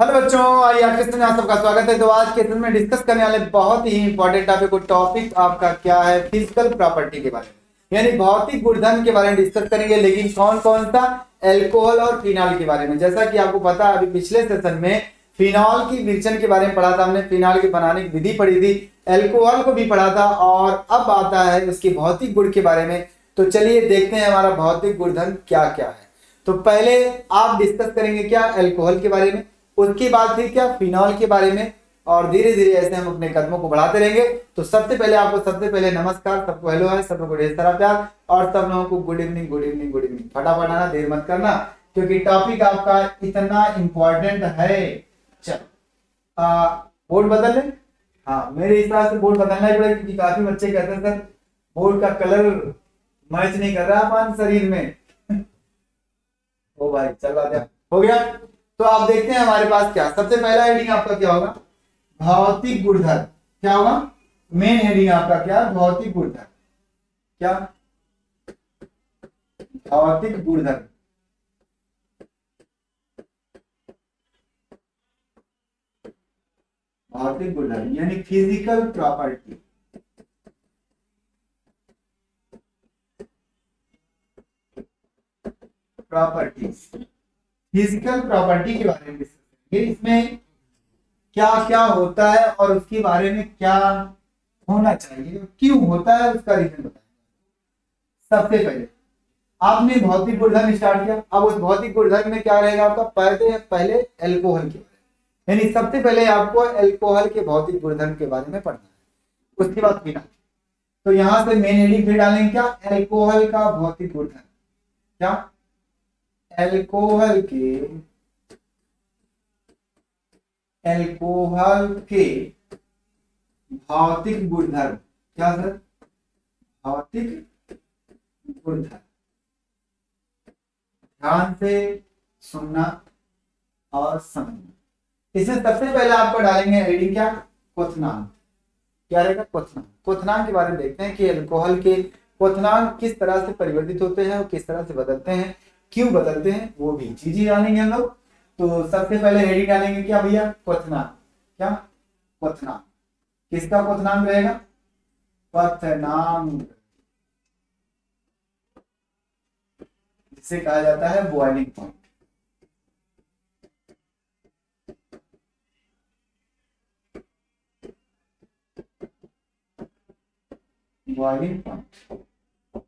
Hello बच्चों, आइए आपके सामने आप सबका स्वागत है। तो आज के दिन में डिस्कस करने वाले बहुत ही इंपॉर्टेंट टॉपिक आपका क्या है, फिजिकल प्रॉपर्टी के बारे में, यानी भौतिक गुणधर्म के बारे में डिस्कस करेंगे। लेकिन कौन कौन सा? एल्कोहल और फिनॉल के बारे में। जैसा कि आपको पता है, अभी पिछले सेशन में फिनॉल की विरचन के बारे में पढ़ा था हमने, फिनॉल के बनाने की विधि पढ़ी थी, एल्कोहल को भी पढ़ा था, और अब आता है उसके भौतिक गुण के बारे में। तो चलिए देखते हैं हमारा भौतिक गुणधर्म क्या क्या है। तो पहले आप डिस्कस करेंगे क्या? एल्कोहल के बारे में, उसके बाद फिर क्या? फिनॉल के बारे में, और धीरे धीरे ऐसे हम अपने कदमों को बढ़ाते रहेंगे। तो सबसे पहले नमस्कार, सबको हेलो है, सब लोगों को ढेर सारा प्यार, और सब लोगों को good evening good evening good evening. फटाफट आना, देर मत करना, क्योंकि टॉपिक आपका इतना इंपॉर्टेंट है। चलो बोर्ड बदल ले। हाँ, मेरे हिसाब से बोर्ड बदलना ही पड़ेगा, क्योंकि काफी बच्चे कहते हैं सर बोर्ड का कलर मैच नहीं कर रहा हमारे शरीर में। ओ भाई चल बात हो गया। तो आप देखते हैं हमारे पास क्या, सबसे पहला हेडिंग आपका क्या होगा? भौतिक गुणधर्म। क्या होगा? मेन हेडिंग आपका क्या? भौतिक गुणधर्म। क्या? भौतिक गुणधर्म। भौतिक गुणधर्म यानी physical property. Properties, physical property के बारे में डिस्कस करेंगे। इसमें क्या क्या होता है और उसके बारे में क्या होना चाहिए, क्यों होता है, उसका रीजन बताएंगे। सबसे पहले आपने भौतिक गुणधर्म स्टार्ट किया, अब उस भौतिक गुणधर्म में क्या रहेगा आपका? पहले एल्कोहल के बारे में, यानी सबसे पहले आपको एल्कोहल के भौतिक गुणधर्म के बारे में पढ़ना है। उसके बाद फिनॉल। तो यहां से मेन हेडिंग फिर डालेंगे क्या? एल्कोहल का भौतिक गुणधर्म। क्या? एल्कोहल के भौतिक गुणधर्म। क्या सर? भौतिक गुणधर्म। ध्यान से सुनना और समझना। इसमें सबसे पहले आपको डालेंगे हेडिंग क्या? क्वथनांक। क्या रहेगा? क्वथनांक। क्वथनांक के बारे में देखते हैं कि एल्कोहल के क्वथनांक किस तरह से परिवर्तित होते हैं और किस तरह से बदलते हैं, क्यों बदलते हैं, वो भी चीजें जानेंगे हम लोग। तो सबसे पहले हेडिंग डालेंगे क्या भैया? क्वथनांक। क्या? क्वथनांक। किसका क्वथनांक रहेगा? क्वथनांक, जिसे कहा जाता है बॉइलिंग पॉइंट। Boiling point.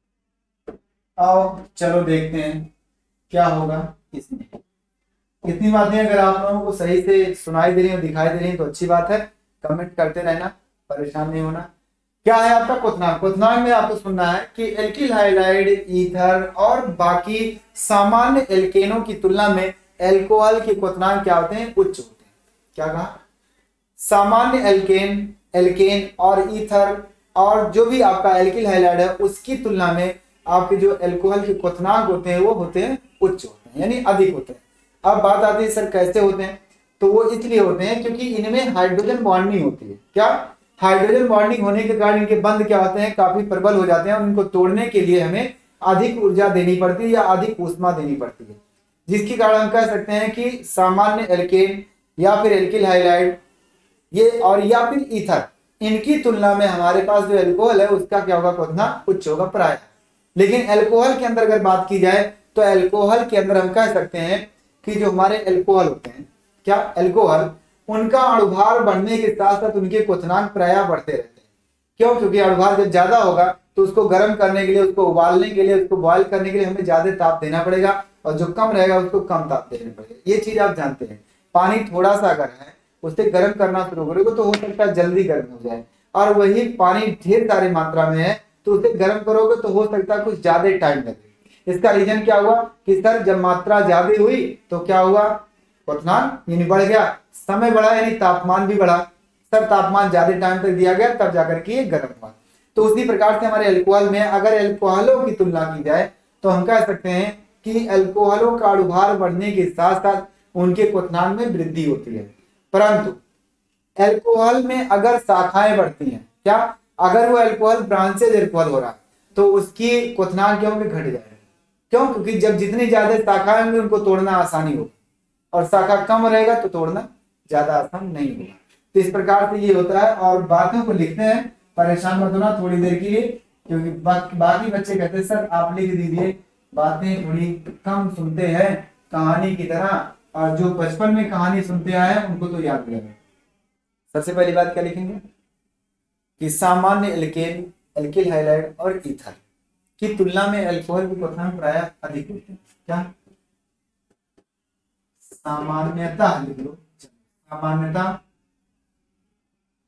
आओ चलो देखते हैं क्या होगा इसमें। इतनी बातें अगर आप लोगों को सही से सुनाई दे रही हो, दिखाई दे रही है, तो अच्छी बात है। कमेंट करते रहना, परेशान नहीं होना। क्या है आपका क्वथनांक? क्वथनांक में आपको सुनना है कि एल्किल हाइड्राइड, ईथर और बाकी सामान्य एल्केनों की तुलना में एल्कोहल के क्वथनांक क्या होते हैं? उच्च होते हैं। क्या कहा? सामान्य एल्केन और ईथर और जो भी आपका एल्किल हाइड्राइड है, उसकी तुलना में आपके जो एल्कोहल के क्वथनांक होते हैं वो होते हैं उच्च होते हैं, यानी अधिक होते हैं। अब बात आती है सर कैसे होते हैं? तो वो इसलिए होते हैं क्योंकि इनमें हाइड्रोजन बॉन्डिंग होती है। क्या? हाइड्रोजन बॉन्डिंग होने के कारण इनके बंध क्या होते हैं? काफी प्रबल हो जाते हैं, और इनको तोड़ने के लिए हमें अधिक ऊर्जा देनी पड़ती है या अधिक ऊष्मा देनी पड़ती है, जिसके कारण हम कह सकते हैं कि सामान्य एल्केन या फिर एल्किल हाइड्राइड ये और या फिर ईथर, इनकी तुलना में हमारे पास जो एल्कोहल है उसका क्या होगा? क्वथनांक उच्च होगा प्राय। लेकिन एल्कोहल के अंदर अगर बात की जाए, तो एल्कोहल के अंदर हम कह सकते हैं कि जो हमारे एल्कोहल होते हैं, क्या? एल्कोहल, उनका अणुभार बढ़ने के साथ साथ उनके क्वथनांक प्रायः बढ़ते रहते हैं। क्यों? क्योंकि अणुभार जब ज्यादा होगा तो उसको गर्म करने के लिए, उसको उबालने के लिए, उसको बॉयल करने के लिए हमें ज्यादा ताप देना पड़ेगा, और जो कम रहेगा उसको कम ताप देना पड़ेगा। ये चीज आप जानते हैं। पानी थोड़ा सा अगर है, उसे गर्म करना शुरू करोगे तो हो सकता है जल्दी गर्म हो जाए, और वही पानी ढेर सारी मात्रा में है तो उसे गर्म करोगे तो हो सकता है कुछ ज्यादा टाइम लगे। इसका रीजन क्या हुआ कि सर जब मात्रा ज्यादा हुई तो क्या हुआ? क्वथनांक यानी बढ़ गया, समय बढ़ा यानी तापमान भी बढ़ा। सर तापमान ज्यादा टाइम तक दिया गया तब जाकर के ये गर्म हुआ। तो उसी प्रकार से हमारे एल्कोहल में अगर एल्कोहलों की तुलना की जाए तो हम कह सकते हैं कि एल्कोहलों का अणुभार बढ़ने के साथ साथ उनके क्वथनांक में वृद्धि होती है। परंतु एल्कोहल में अगर शाखाएं बढ़ती हैं, क्या? अगर वो एल्कोहल ब्रांचेज एल्कोहल हो रहा है तो उसकी क्वथनांक क्या होंगे? घट जाएगा। क्यों? क्योंकि जब जितनी ज्यादा शाखाएं होंगी उनको तोड़ना आसानी होगी। और शाखा कम रहेगा तो तोड़ना ज्यादा आसान नहीं होगा। तो इस प्रकार से ये होता है। और बातों को लिखते हैं, परेशान मत होना थोड़ी देर के लिए, क्योंकि बाकी बच्चे कहते हैं सर आप लिख दीजिए, बातें थोड़ी कम सुनते हैं कहानी की तरह, और जो बचपन में कहानी सुनते आए हैं उनको तो याद रहेगा। सबसे पहली बात क्या लिखेंगे कि सामान्य एल्केन, एल्किल हाइलाइड और ईथर की तुलना में अल्कोहल के क्वथनांक प्रायः अधिक होते हैं। क्या सामान्यता लिख लो, सामान्यता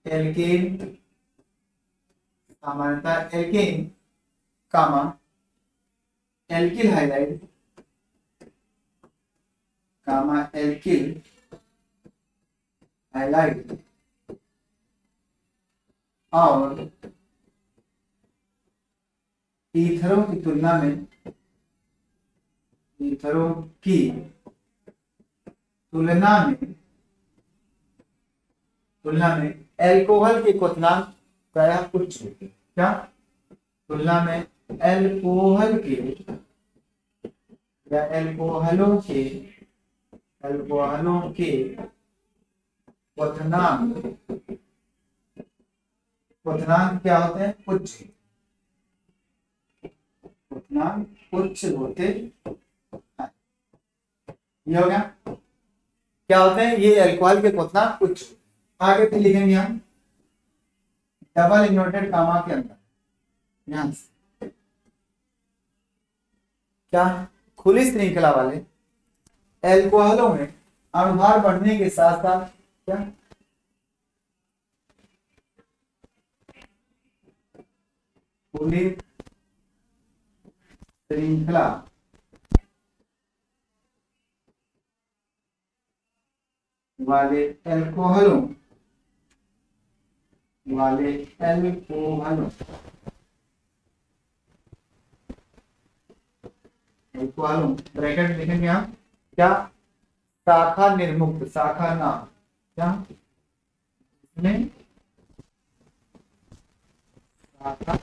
एल्केन, सामान्यता एल्केन कामा एल्किल हाइलाइड कामा एल्किल हाइलाइड और ईथरों की तुलना में, ईथरों की तुलना में एल्कोहल के क्वथनांक प्रायः उच्च होते हैं। क्या तुलना में एल्कोहल के या एल्कोहलों के क्वथनांक क्या होते हैं? उच्च, क्वथनांक उच्च होते हैं। ये हो गया। क्या होते हैं ये? एल्कोहल के क्वथनांक उच्च। आगे फिर लिखेंगे हम डबल इन्वर्टेड कामा के अंदर, यहां से क्या खुली श्रृंखला वाले एल्कोहलों में अणुभार बढ़ने के साथ साथ क्या खुली श्रृंखला वाले एल्कोहलों ब्रैकेट लिखेंगे हम क्या? शाखा निर्मुक्त, शाखा नाम क्या इसमें शाखा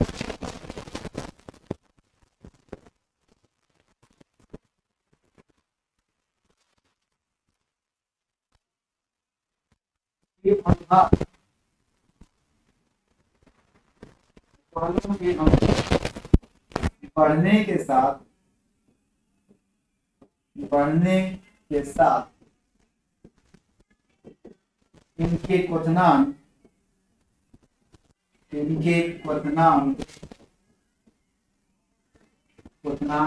बढ़ने के साथ इनके क्वथनांक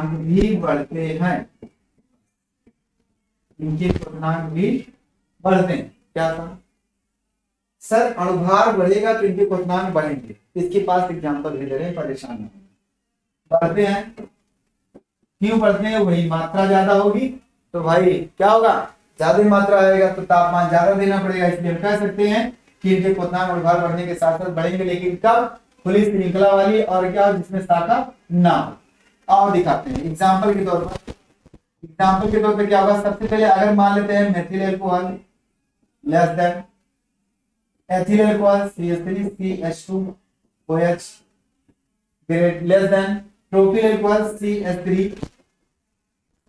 भी बढ़ते हैं, इनके क्वथनांक भी बढ़ते हैं। क्या था सर? अणुभार बढ़ेगा तो इनके क्वथनांक बढ़ेंगे। इसके पास एग्जांपल भी दे रहे हैं, परेशान नहीं। बढ़ते हैं, क्यों बढ़ते हैं? वही मात्रा ज्यादा होगी तो भाई क्या होगा? ज्यादा मात्रा आएगा तो तापमान ज्यादा देना पड़ेगा। इसलिए हम कह सकते हैं कि इनके क्वथनांक अणुभार बढ़ने के साथ साथ बढ़ेंगे, लेकिन कब? खुली श्रृंखला वाली और क्या जिसमें शाखा ना हो। और दिखाते हैं एग्जाम्पल के तौर पर। एग्जाम्पल के तौर पर क्या होगा? सबसे पहले अगर मान लेते हैं methyl alcohol less than ethyl alcohol CH3 CH2 OH grade less than propyl alcohol CH3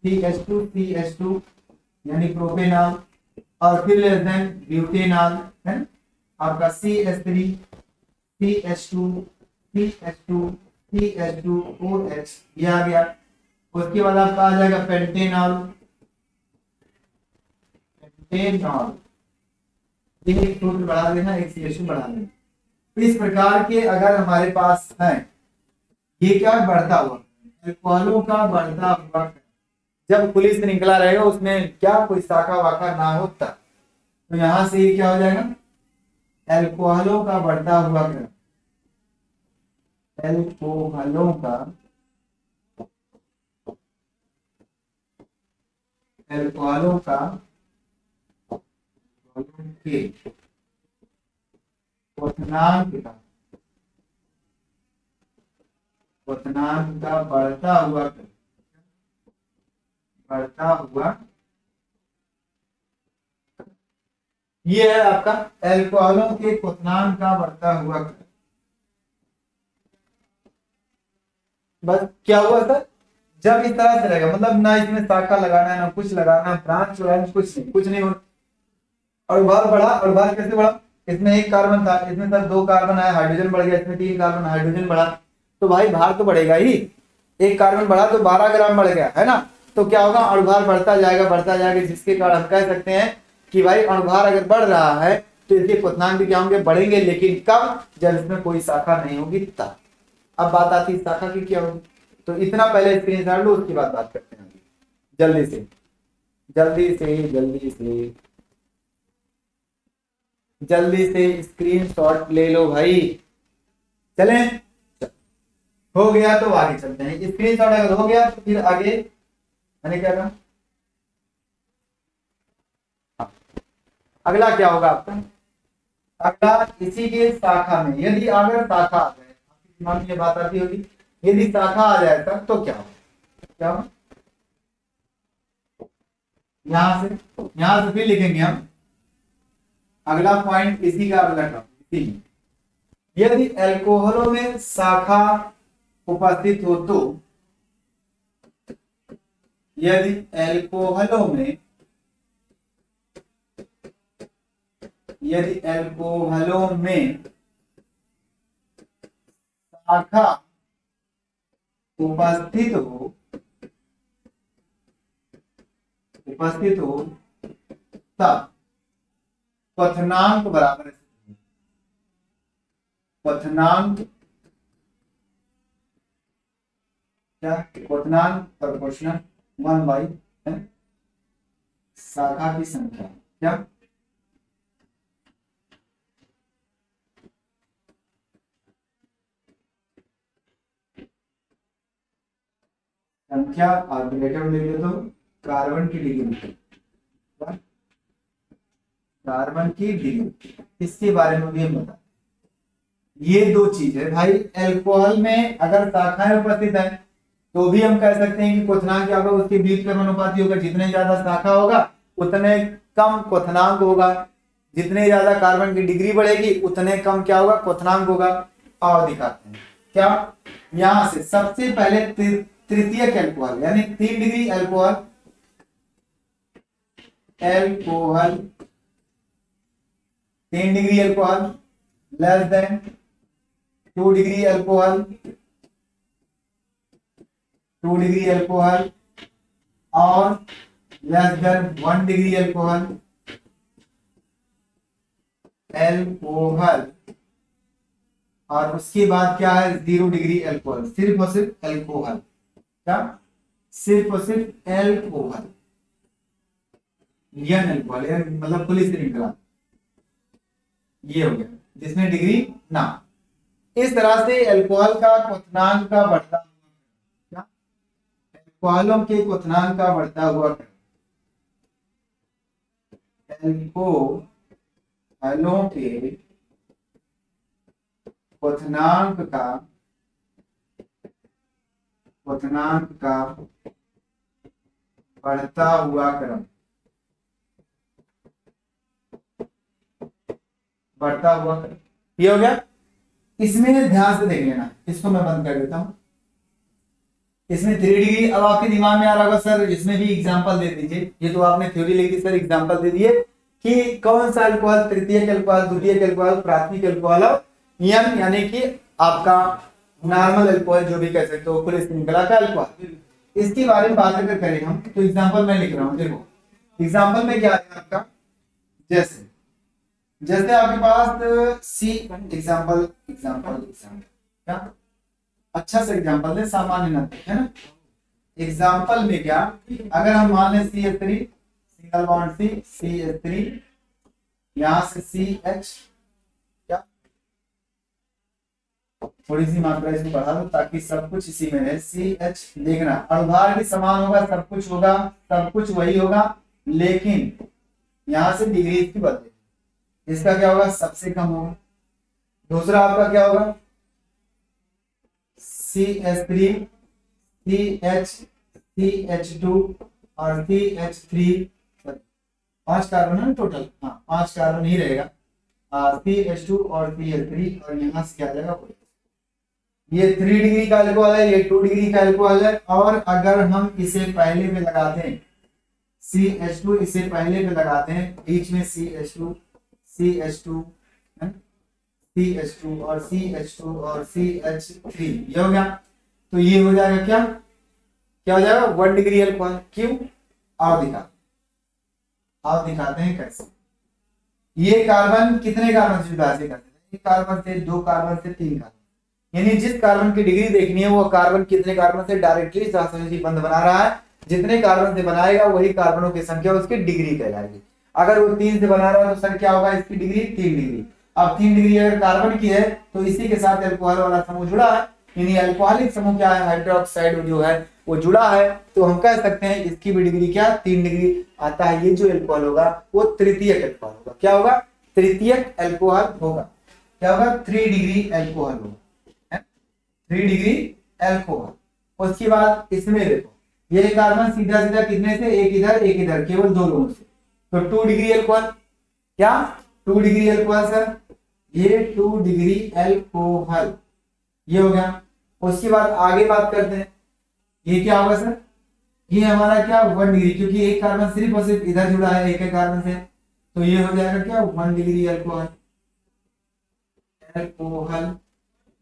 CH2 CH2 यानी प्रोपेनॉल, और फिर लेस देन ब्यूटेनॉल है आपका CH3 CH2 CH2 CH2 OH ये आ गया। उसके बाद आपका आ जाएगा पेंटेनॉल, एक सूत्र बढ़ा देना, एक CH2 बढ़ा देना। इस प्रकार के अगर हमारे पास है, ये क्या बढ़ता हुआ एल्कोहलों का बढ़ता हुआ, जब खुली श्रृंखला रहेगा उसमें क्या कोई शाखा वाखा ना हो तब, तो यहां से क्या हो जाएगा? एल्कोहलों का बढ़ता हुआ क्रम, एल्कोहलों का के क्वथनांक का बढ़ता हुआ ये है आपका एल्कोहलों के क्वथनांक का बढ़ता हुआ क्रम। बस क्या हुआ सर? जब इस तरह से रहेगा मतलब ना इसमें शाखा लगाना है ना कुछ लगाना है, ब्रांच जो है कुछ नहीं होना। और भार बढ़ा, और भार कैसे बढ़ा, इसमें एक कार्बन था, इसमें सर 2 कार्बन आया, हाइड्रोजन बढ़ गया, इसमें 3 कार्बन, हाइड्रोजन बढ़ा, तो भाई भार तो बढ़ेगा ही। एक कार्बन बढ़ा तो 12 ग्राम बढ़ गया है ना। तो क्या होगा, अणुभार बढ़ता जाएगा, जिसके कारण हम कह सकते हैं कि भाई अणुभार अगर बढ़ रहा है तो इसके क्वथनांक भी क्या होंगे, बढ़ेंगे, लेकिन कब, जब इसमें कोई शाखा नहीं होगी तब। अब बात आती है शाखा की क्या होगी, तो इतना पहले स्क्रीनशॉट लो, उसके बाद बात करते हैं जल्दी से स्क्रीनशॉट ले लो भाई। चलें, हो गया तो आगे चलते हैं। स्क्रीनशॉट अगर हो गया तो फिर आगे मैंने क्या कहा, अगला क्या होगा आपका, अगला इसी के शाखा में यदि अगर शाखा आ जाए, दिमाग में ये बात आती होगी, यदि शाखा आ जाए तब तो क्या होगा, यहां से फिर लिखेंगे हम अगला पॉइंट, इसी का अगला टर्म, यदि अल्कोहलों में शाखा उपस्थित हो तो, यदि अल्कोहलों में शाखा उपस्थित हो तब क्वथनांक बराबर है, क्वथनांक क्या, क्वथनांक प्रोपोर्शनल 1/, शाखा की संख्या क्या, संख्या और ब्रैकेट में लिख दो कार्बन की डिग्री, कार्बन की डिग्री, इसके बारे में भी हम बता, ये 2 चीज है भाई। अल्कोहल में अगर शाखाएं उपस्थित है तो भी हम कह सकते हैं कि क्वथनांक क्या होगा, उसके व्युत्क्रमानुपाती होगा, जितने ज्यादा शाखा होगा उतने कम क्वथनांक होगा, जितने ज्यादा कार्बन की डिग्री बढ़ेगी उतने कम क्या होगा, क्वथनांक होगा। और दिखाते हैं क्या, यहां से सबसे पहले तृतीयक अल्कोहल यानी 3 degree alcohol 3 degree alcohol less than 2 degree alcohol, 2 degree alcohol और लेस देन 1 डिग्री अल्कोहल, और उसके बाद क्या है 0 डिग्री अल्कोहल, सिर्फ और सिर्फ अल्कोहल, क्या, सिर्फ और सिर्फ अल्कोहल, यन अल्कोहल मतलब पुलिस से निकला, ये हो गया जिसमें डिग्री ना। इस तरह से अल्कोहल का क्वथनांक का बढ़ता हुआ, अल्कोहलों के क्वथनांक का बढ़ता हुआ, अल्कोहलों के क्वथनांक का बढ़ता हुआ क्रम, ये हो गया। इसमें ध्यान से देख लेना, इसको मैं बंद कर देता हूं। इसमें 3 डिग्री, अब आपके दिमाग में आ रहा होगा सर इसमें भी एग्जांपल दे दीजिए, ये तो आपने थ्योरी लिखी सर, एग्जांपल दे दिए कि कौन सा अल्कोहल तृतीयक अल्कोहल, द्वितीयक अल्कोहल, प्राथमिक अल्कोहल, यन यानी कि आपका नॉर्मल अल्कोहल जो भी कह सकते हो, खुले श्रृंखला का अल्कोहल। इसके बारे में बात अगर करें हम तो एग्जांपल मैं लिख रहा हूं, देखो एग्जांपल में क्या है आपका, जैसे आपके पास सी एग्जांपल क्या, अच्छा से एग्जांपल दे, सामान्य न है ना। एग्जांपल में क्या, अगर हम मान लें CH3 सिंगल बॉन्ड CH3, यहां से CH, क्या थोड़ी सी मात्रा इसको बढ़ा दो ताकि सब कुछ इसी में रहे, CH देखना, अणुभार भी समान होगा, सब कुछ होगा, सब कुछ वही होगा, लेकिन यहां से डिग्री इसकी बदलेगी, इसका क्या होगा, सबसे कम होगा। दूसरा आपका क्या होगा, CH3 CH CH2 और CH3, 5 कार्बन है टोटल, हाँ 5 कार्बन ही रहेगा, CH2 और CH3, और यहाँ से क्या आ जाएगा, ये 3 डिग्री का अल्कोहल है, ये 2 डिग्री का अल्कोहल है। और अगर हम इसे पहले पे लगाते हैं CH2, इसे पहले पे लगाते हैं, बीच में CH2 CH2 CH2 और CH2 और CH3, ये हो गया। तो ये हो जाएगा क्या, क्या हो जाएगा 1 डिग्री अल्कोहल। क्यों, आप दिखाते हैं कैसे। ये कार्बन कितने कार्बन से विभाजित करते हैं, एक कार्बन से, 2 कार्बन से, 3 कार्बन, यानी जिस कार्बन की डिग्री देखनी है वो कार्बन कितने कार्बन से डायरेक्टली सहसंयोजी बंध बना रहा है, जितने कार्बन से बनाएगा वही कार्बनों की संख्या उसकी डिग्री कहलाएगी। अगर वो 3 से बना रहा है तो संख्या होगा इसकी डिग्री 3 डिग्री। अब 3 डिग्री अगर कार्बन की है तो इसी के साथ अल्कोहल वाला समूह जुड़ा है, यानी अल्कोहलिक समूह क्या है, हाइड्रोक्साइड जो है वो जुड़ा है, तो हम कह सकते हैं इसकी भी डिग्री क्या 3 डिग्री आता है। ये जो अल्कोहल होगा वो तृतीयक अल्कोहल होगा। क्या होगा, तृतीयक अल्कोहल होगा। क्या होगा, 3 डिग्री अल्कोहल होगा, 3 डिग्री अल्कोहल। उसके बाद इसमें देखो ये कार्बन सीधा सीधा कितने से, एक इधर, केवल 2 लोगों से, तो 2 डिग्री अल्कोहल। क्या 2 डिग्री अल्कोहल सर, ये 2 डिग्री अल्कोहल, ये हो गया। उसके बाद आगे बात करते हैं, ये क्या होगा सर, ये हमारा क्या 1 डिग्री, क्योंकि एक कार्बन सिर्फ और सिर्फ इधर जुड़ा है एक कार्बन से, तो ये हो जाएगा क्या 1 डिग्री अल्कोहल, अल्कोहल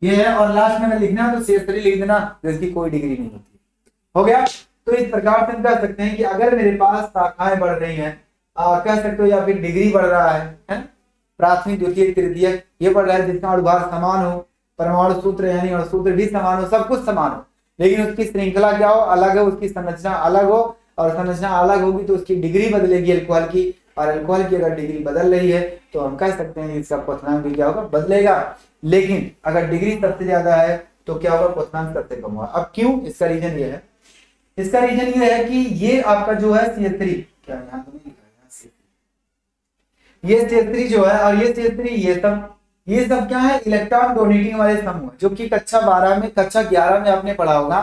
ये है। और लास्ट में लिखना है तो CH3 लिख देना, जिसकी कोई डिग्री नहीं होती। हो गया। तो इस प्रकार से हम कह सकते हैं कि अगर मेरे पास शाखाएं बढ़ रही हैं, कह सकते हो, या फिर डिग्री बढ़ रहा है, प्राथमिक द्वितीयक तृतीयक ये बढ़ रहा है, जिसका अणुभार समान हो, परमाणु सूत्र यानी अणुसूत्र भी समान हो, सब कुछ समान हो, लेकिन उसकी श्रृंखला क्या हो, अलग है, उसकी संरचना अलग हो, और संरचना अलग होगी तो उसकी डिग्री बदलेगी अल्कोहल की, और अल्कोहल की अगर डिग्री बदल रही है तो हम कह सकते हैं इसका क्वथनांक भी क्या होगा, बदलेगा। लेकिन अगर डिग्री सबसे ज्यादा है तो क्या होगा, क्वथनांक सबसे कम होगा। अब क्यों, इसका रीजन ये है, इसका रीजन ये है कि ये आपका जो है CH3, क्या यहाँ तो नहीं लिखा है, ये CH3 जो है और ये CH3 ये सब क्या है, इलेक्ट्रॉन डोनेटिंग वाले समूह, जो कि कक्षा 11 में आपने पढ़ा होगा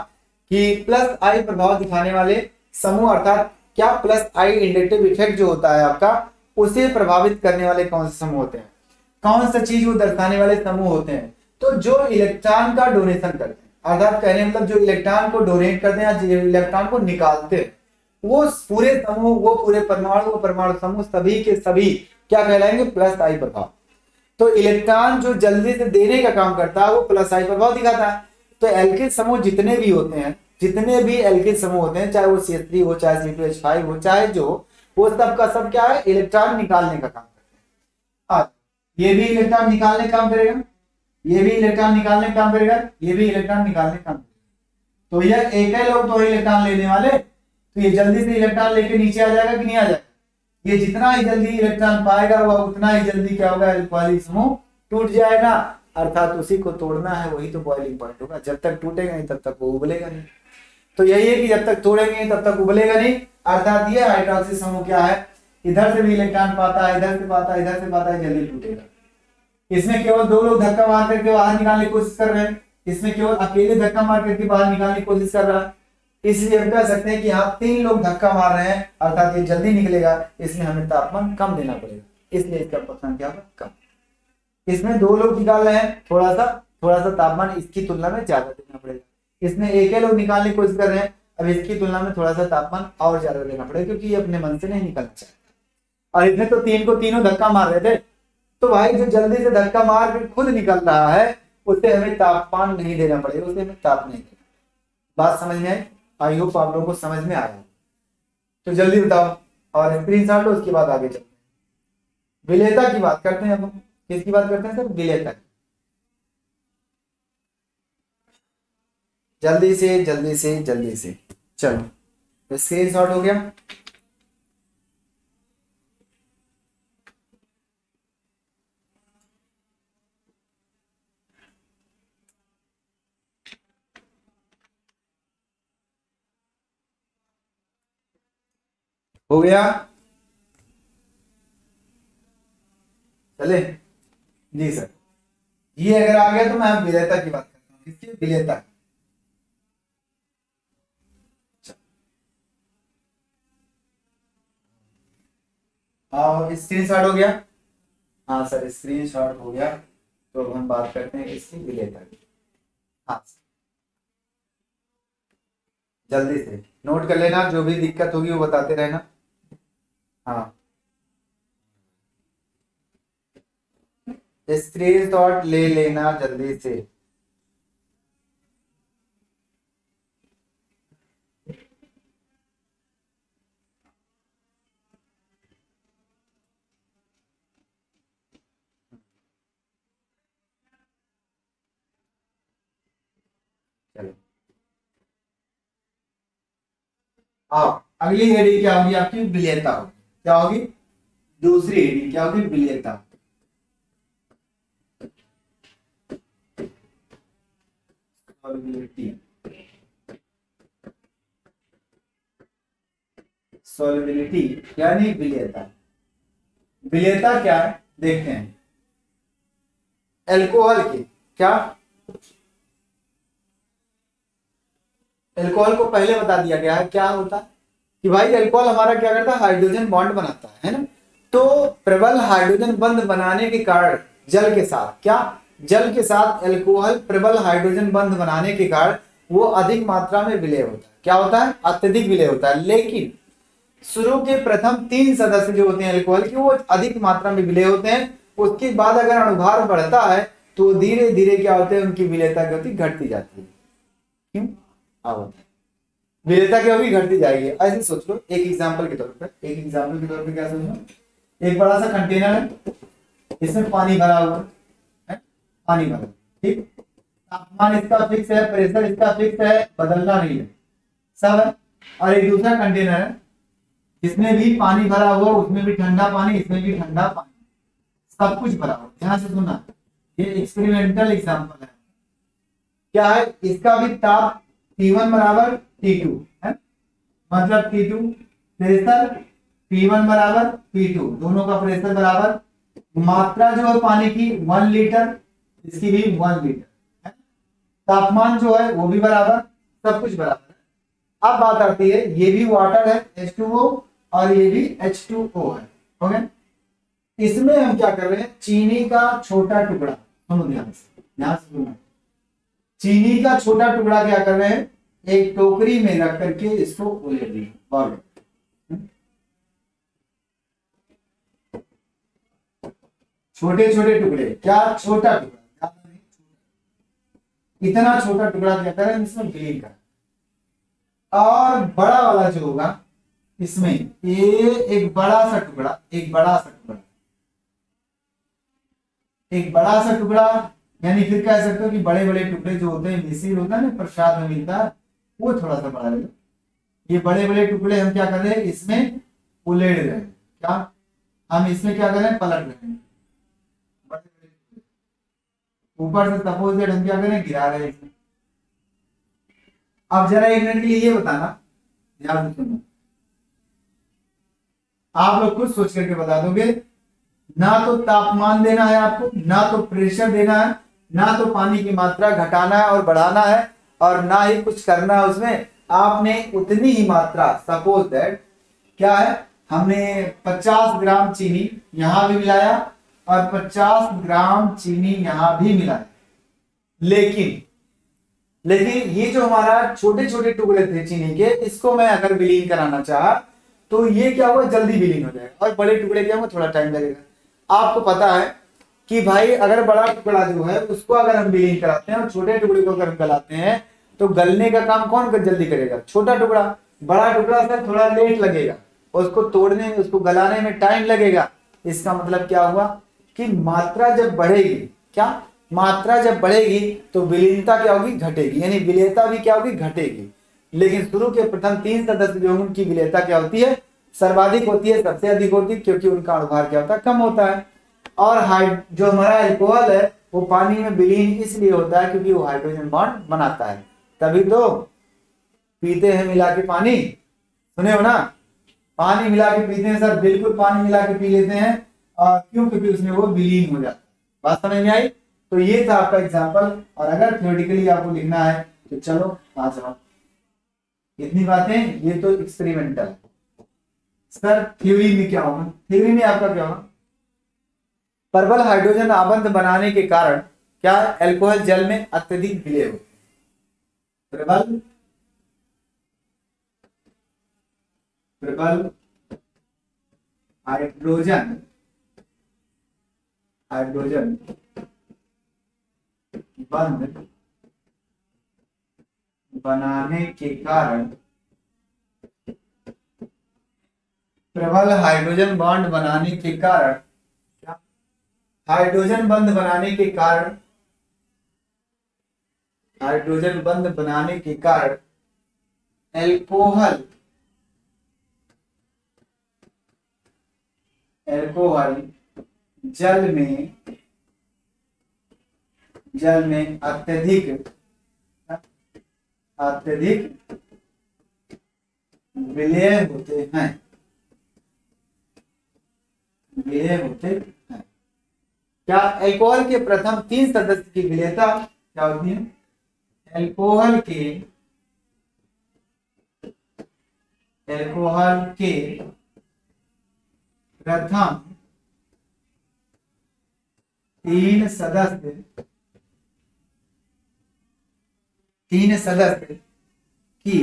कि प्लस आई प्रभाव दिखाने वाले समूह, अर्थात क्या प्लस आई इंडक्टिव इफेक्ट जो होता है आपका, उसे प्रभावित करने वाले कौन से समूह होते हैं, कौन सा चीज वो दर्शाने वाले समूह होते हैं। तो जो इलेक्ट्रॉन का डोनेशन करते हैं, अर्थात कहने मतलब जो इलेक्ट्रॉन को डोनेट करते हैं, जो इलेक्ट्रॉन को निकालते हैं, वो पूरे समूह, वो पूरे परमाणु, परमाणु समूह सभी के सभी क्या कहलाएंगे, प्लस आई प्रभाव। तो इलेक्ट्रॉन जो जल्दी से देने का काम करता है वो प्लस आई प्रभाव दिखाता है। तो एल्किल समूह जितने भी होते हैं, जितने भी एल्किल समूह होते हैं, चाहे वो CH3 हो, चाहे C2H5 हो, चाहे जो, वो सब का सब क्या है, इलेक्ट्रॉन निकालने का काम करते हैं। ये भी इलेक्ट्रॉन निकालने का काम करेगा, ये भी इलेक्ट्रॉन निकालने का काम करेगा, ये भी इलेक्ट्रॉन निकालने का काम करेगा। तो ये एक ही लोग तो इलेक्ट्रॉन लेने वाले, तो ये जल्दी से इलेक्ट्रॉन लेके नीचे आ जाएगा कि नहीं आ जाएगा, ये जितना ही जल्दी इलेक्ट्रॉन पाएगा वह उतना ही जल्दी क्या होगा, अल्कोहलिक समूह टूट जाएगा, अर्थात उसी को तोड़ना है, वही तो बॉइलिंग पॉइंट होगा। जब तक टूटेगा नहीं तब तक वो उबलेगा नहीं। तो यही है कि जब तक तोड़ेंगे नहीं तब तक उबलेगा नहीं, अर्थात ये हाइड्रोक्सी समूह क्या है, इधर से भी इलेक्ट्रॉन पाता है, इधर से पाता है, इधर से पाता है, जल्दी टूटेगा। इसमें केवल 2 लोग धक्का मार करके बाहर निकालने की कोशिश कर रहे हैं, इसमें केवल अकेले धक्का मार करके बाहर निकालने की कोशिश कर रहा है। इसलिए हम कह सकते हैं कि हाँ 3 लोग धक्का मार रहे हैं, अर्थात ये जल्दी निकलेगा, इसलिए हमें तापमान कम देना पड़ेगा, इसलिए इसका क्वथनांक क्या होगा, कम। इसमें 2 लोग निकाल रहे हैं, थोड़ा सा तापमान इसकी तुलना में ज्यादा देना पड़ेगा। इसमें एक ही लोग निकालने की कोशिश कर रहे हैं, अब इसकी तुलना में थोड़ा सा तापमान और ज्यादा देना पड़ेगा, क्योंकि ये अपने मन से नहीं निकलना चाहता। और इसमें तो 3 को तीनों धक्का मार रहे थे, तो भाई जो जल्दी से धक्का मार के खुद निकल रहा है उसे हमें तापमान नहीं देना पड़ेगा, उसे हमें ताप नहीं देना। बात समझ में आई? आई होप आप लोगों को समझ में आया। तो जल्दी बताओ और स्क्रीनशॉट लो, उसके बाद आगे चलते हैं। विलेयता की बात करते हैं। अब हम किसकी बात करते हैं सर? विलेयता की। जल्दी से चलो, स्क्रीनशॉट हो गया। हो गया? चले जी सर। ये अगर आ गया तो मैं विलेयता की बात करता हूँ। किसकी? विलेयता की। और स्क्रीनशॉट हो गया? हाँ सर, स्क्रीनशॉट हो गया। तो हम बात करते हैं इसकी विलेयता की। हाँ जल्दी से नोट कर लेना, जो भी दिक्कत होगी वो बताते रहना। हाँ स्क्रीनशॉट ले लेना जल्दी से। चलो आओ, अगली हेडिंग क्या होगी आपकी? विलेयता होगी। क्या होगी? दूसरी हेडिंग क्या होगी? विलेयता। सॉल्युबिलिटी, सॉल्युबिलिटी यानी विलेयता। विलेयता क्या है देखते हैं। एल्कोहल की क्या, एल्कोहल को पहले बता दिया गया है क्या होता है कि भाई एल्कोहल हमारा क्या करता है? हाइड्रोजन बॉन्ड बनाता है ना। तो प्रबल हाइड्रोजन बंध बनाने के कारण जल के साथ क्या, जल के साथ एल्कोहल प्रबल हाइड्रोजन बंध बनाने के कारण वो अधिक मात्रा में विलय होता है। क्या होता है? अत्यधिक विलय होता है। लेकिन शुरू के प्रथम 3 सदस्य जो होते हैं एल्कोहल के, वो अधिक मात्रा में विलय होते हैं। उसके बाद अगर अणुभार बढ़ता है तो धीरे धीरे क्या होते हैं? उनकी विलयता क्या होती है? घटती जाती है। क्यों? अब विलेयता क्या होगी? घटती जाएगी। ऐसे सोच लो, एक एग्जांपल के तौर पर, एक एग्जांपल के तौर पे क्या सोचो, एक बड़ा सा कंटेनर है, इसमें पानी भरा हुआ है, पानी भरा, ठीक। तापमान इसका फिक्स है, प्रेशर इसका फिक्स है, बदलना नहीं है, सब है। और एक दूसरा कंटेनर है, इसमें भी पानी भरा हुआ, उसमें भी ठंडा पानी, इसमें भी ठंडा पानी, सब कुछ भरा हुआ। ध्यान से सुनना, ये एक्सपेरिमेंटल एग्जांपल है। क्या है? इसका भी ताप T1 बराबर T2 है, मतलब T2 प्रेशर, P1 बराबर P2, दोनों का प्रेशर बराबर। मात्रा जो है पानी की 1 लीटर, इसकी भी 1 लीटर है। तापमान जो है वो भी बराबर, सब कुछ बराबर है। अब बात आती है, ये भी वाटर है H2O और ये भी H2O है, ओके। इसमें हम क्या कर रहे हैं? चीनी का छोटा टुकड़ा, सुनो ध्यान से, ध्यान से सुनना। चीनी का छोटा टुकड़ा क्या कर रहे हैं? एक टोकरी में रख करके इसको उलेट दिए। छोटे छोटे टुकड़े, क्या छोटा टुकड़ा, इतना छोटा टुकड़ा क्या करें? इसमें विलीन कर। और बड़ा वाला जो होगा इसमें, ये एक बड़ा सा टुकड़ा, एक बड़ा सा टुकड़ा, एक बड़ा सा टुकड़ा, यानी फिर कह सकते हो कि बड़े बड़े टुकड़े जो होते हैं, मिसिर होता है ना, प्रसाद में मिलता है, वो थोड़ा सा बड़ा है। ये बड़े बड़े टुकड़े हम क्या कर रहे हैं? इसमें उलेड़ रहे हैं। क्या हम इसमें क्या कर रहे हैं? पलट रहे हैं। ऊपर से सपोज दैट हम क्या कर रहे हैं? गिरा रहे हैं इसमें। अब जरा एक मिनट के लिए ये बताना, ध्यान से सुनना, आप लोग खुद सोच करके बता दोगे। ना तो तापमान देना है आपको, ना तो प्रेशर देना है, ना तो पानी की मात्रा घटाना है और बढ़ाना है, और ना ही कुछ करना है उसमें। आपने उतनी ही मात्रा, सपोज दैट क्या है, हमने 50 ग्राम चीनी यहां भी मिलाया और 50 ग्राम चीनी यहां भी मिलाया। लेकिन ये जो हमारा छोटे छोटे टुकड़े थे चीनी के, इसको मैं अगर विलीन कराना चाहा तो ये क्या हुआ? जल्दी विलीन हो जाएगा। और बड़े टुकड़े क्या हुआ? थोड़ा टाइम लगेगा। आपको पता है कि भाई अगर बड़ा टुकड़ा जो है उसको अगर हम विलीन कराते हैं और छोटे टुकड़े को अगर हम गलाते हैं तो गलने का काम कौन जल्दी करेगा? छोटा टुकड़ा। बड़ा टुकड़ा सर थोड़ा लेट लगेगा, उसको तोड़ने में, उसको गलाने में टाइम लगेगा। इसका मतलब क्या हुआ कि मात्रा जब बढ़ेगी, क्या मात्रा जब बढ़ेगी तो विलीनता क्या होगी? घटेगी, यानी विलेयता भी क्या होगी? घटेगी। लेकिन शुरू के प्रथम 3 सदस्य जो उनकी विलेयता क्या होती है? सर्वाधिक होती है, सबसे अधिक होती है, क्योंकि उनका अणुभार क्या होता है? कम होता है। और जो हमारा अल्कोहल है वो पानी में विलीन इसलिए होता है क्योंकि वो हाइड्रोजन बॉन्ड बनाता है। तभी तो पीते हैं मिला के पानी, सुने हो ना, पानी मिला के पीते हैं सर, बिल्कुल पानी मिला के पी लेते हैं। और क्यों? क्योंकि उसमें वो विलीन हो जाता है। बात समझ में आई? तो ये था आपका एग्जाम्पल। और अगर थ्योरेटिकली आपको लिखना है तो चलो आ जाओ। इतनी बातें, ये तो एक्सपेरिमेंटल है। सर थ्योरी में क्या होगा? थ्योरी में आपका क्या होगा? प्रबल हाइड्रोजन आबंध बनाने के कारण क्या अल्कोहल जल में अत्यधिक विलय होते हैं। प्रबल प्रबल हाइड्रोजन हाइड्रोजन बंध बनाने के कारण, प्रबल हाइड्रोजन बॉन्ड बनाने के कारण, हाइड्रोजन बंध बनाने के कारण, हाइड्रोजन बंध बनाने के कारण एल्कोहल एल्कोहल जल में अत्यधिक विलेय होते हैं, विलेय होते हैं। क्या एल्कोहल के प्रथम 3 सदस्य की विलेयता क्या होती है? एल्कोहल के प्रथम 3 सदस्य की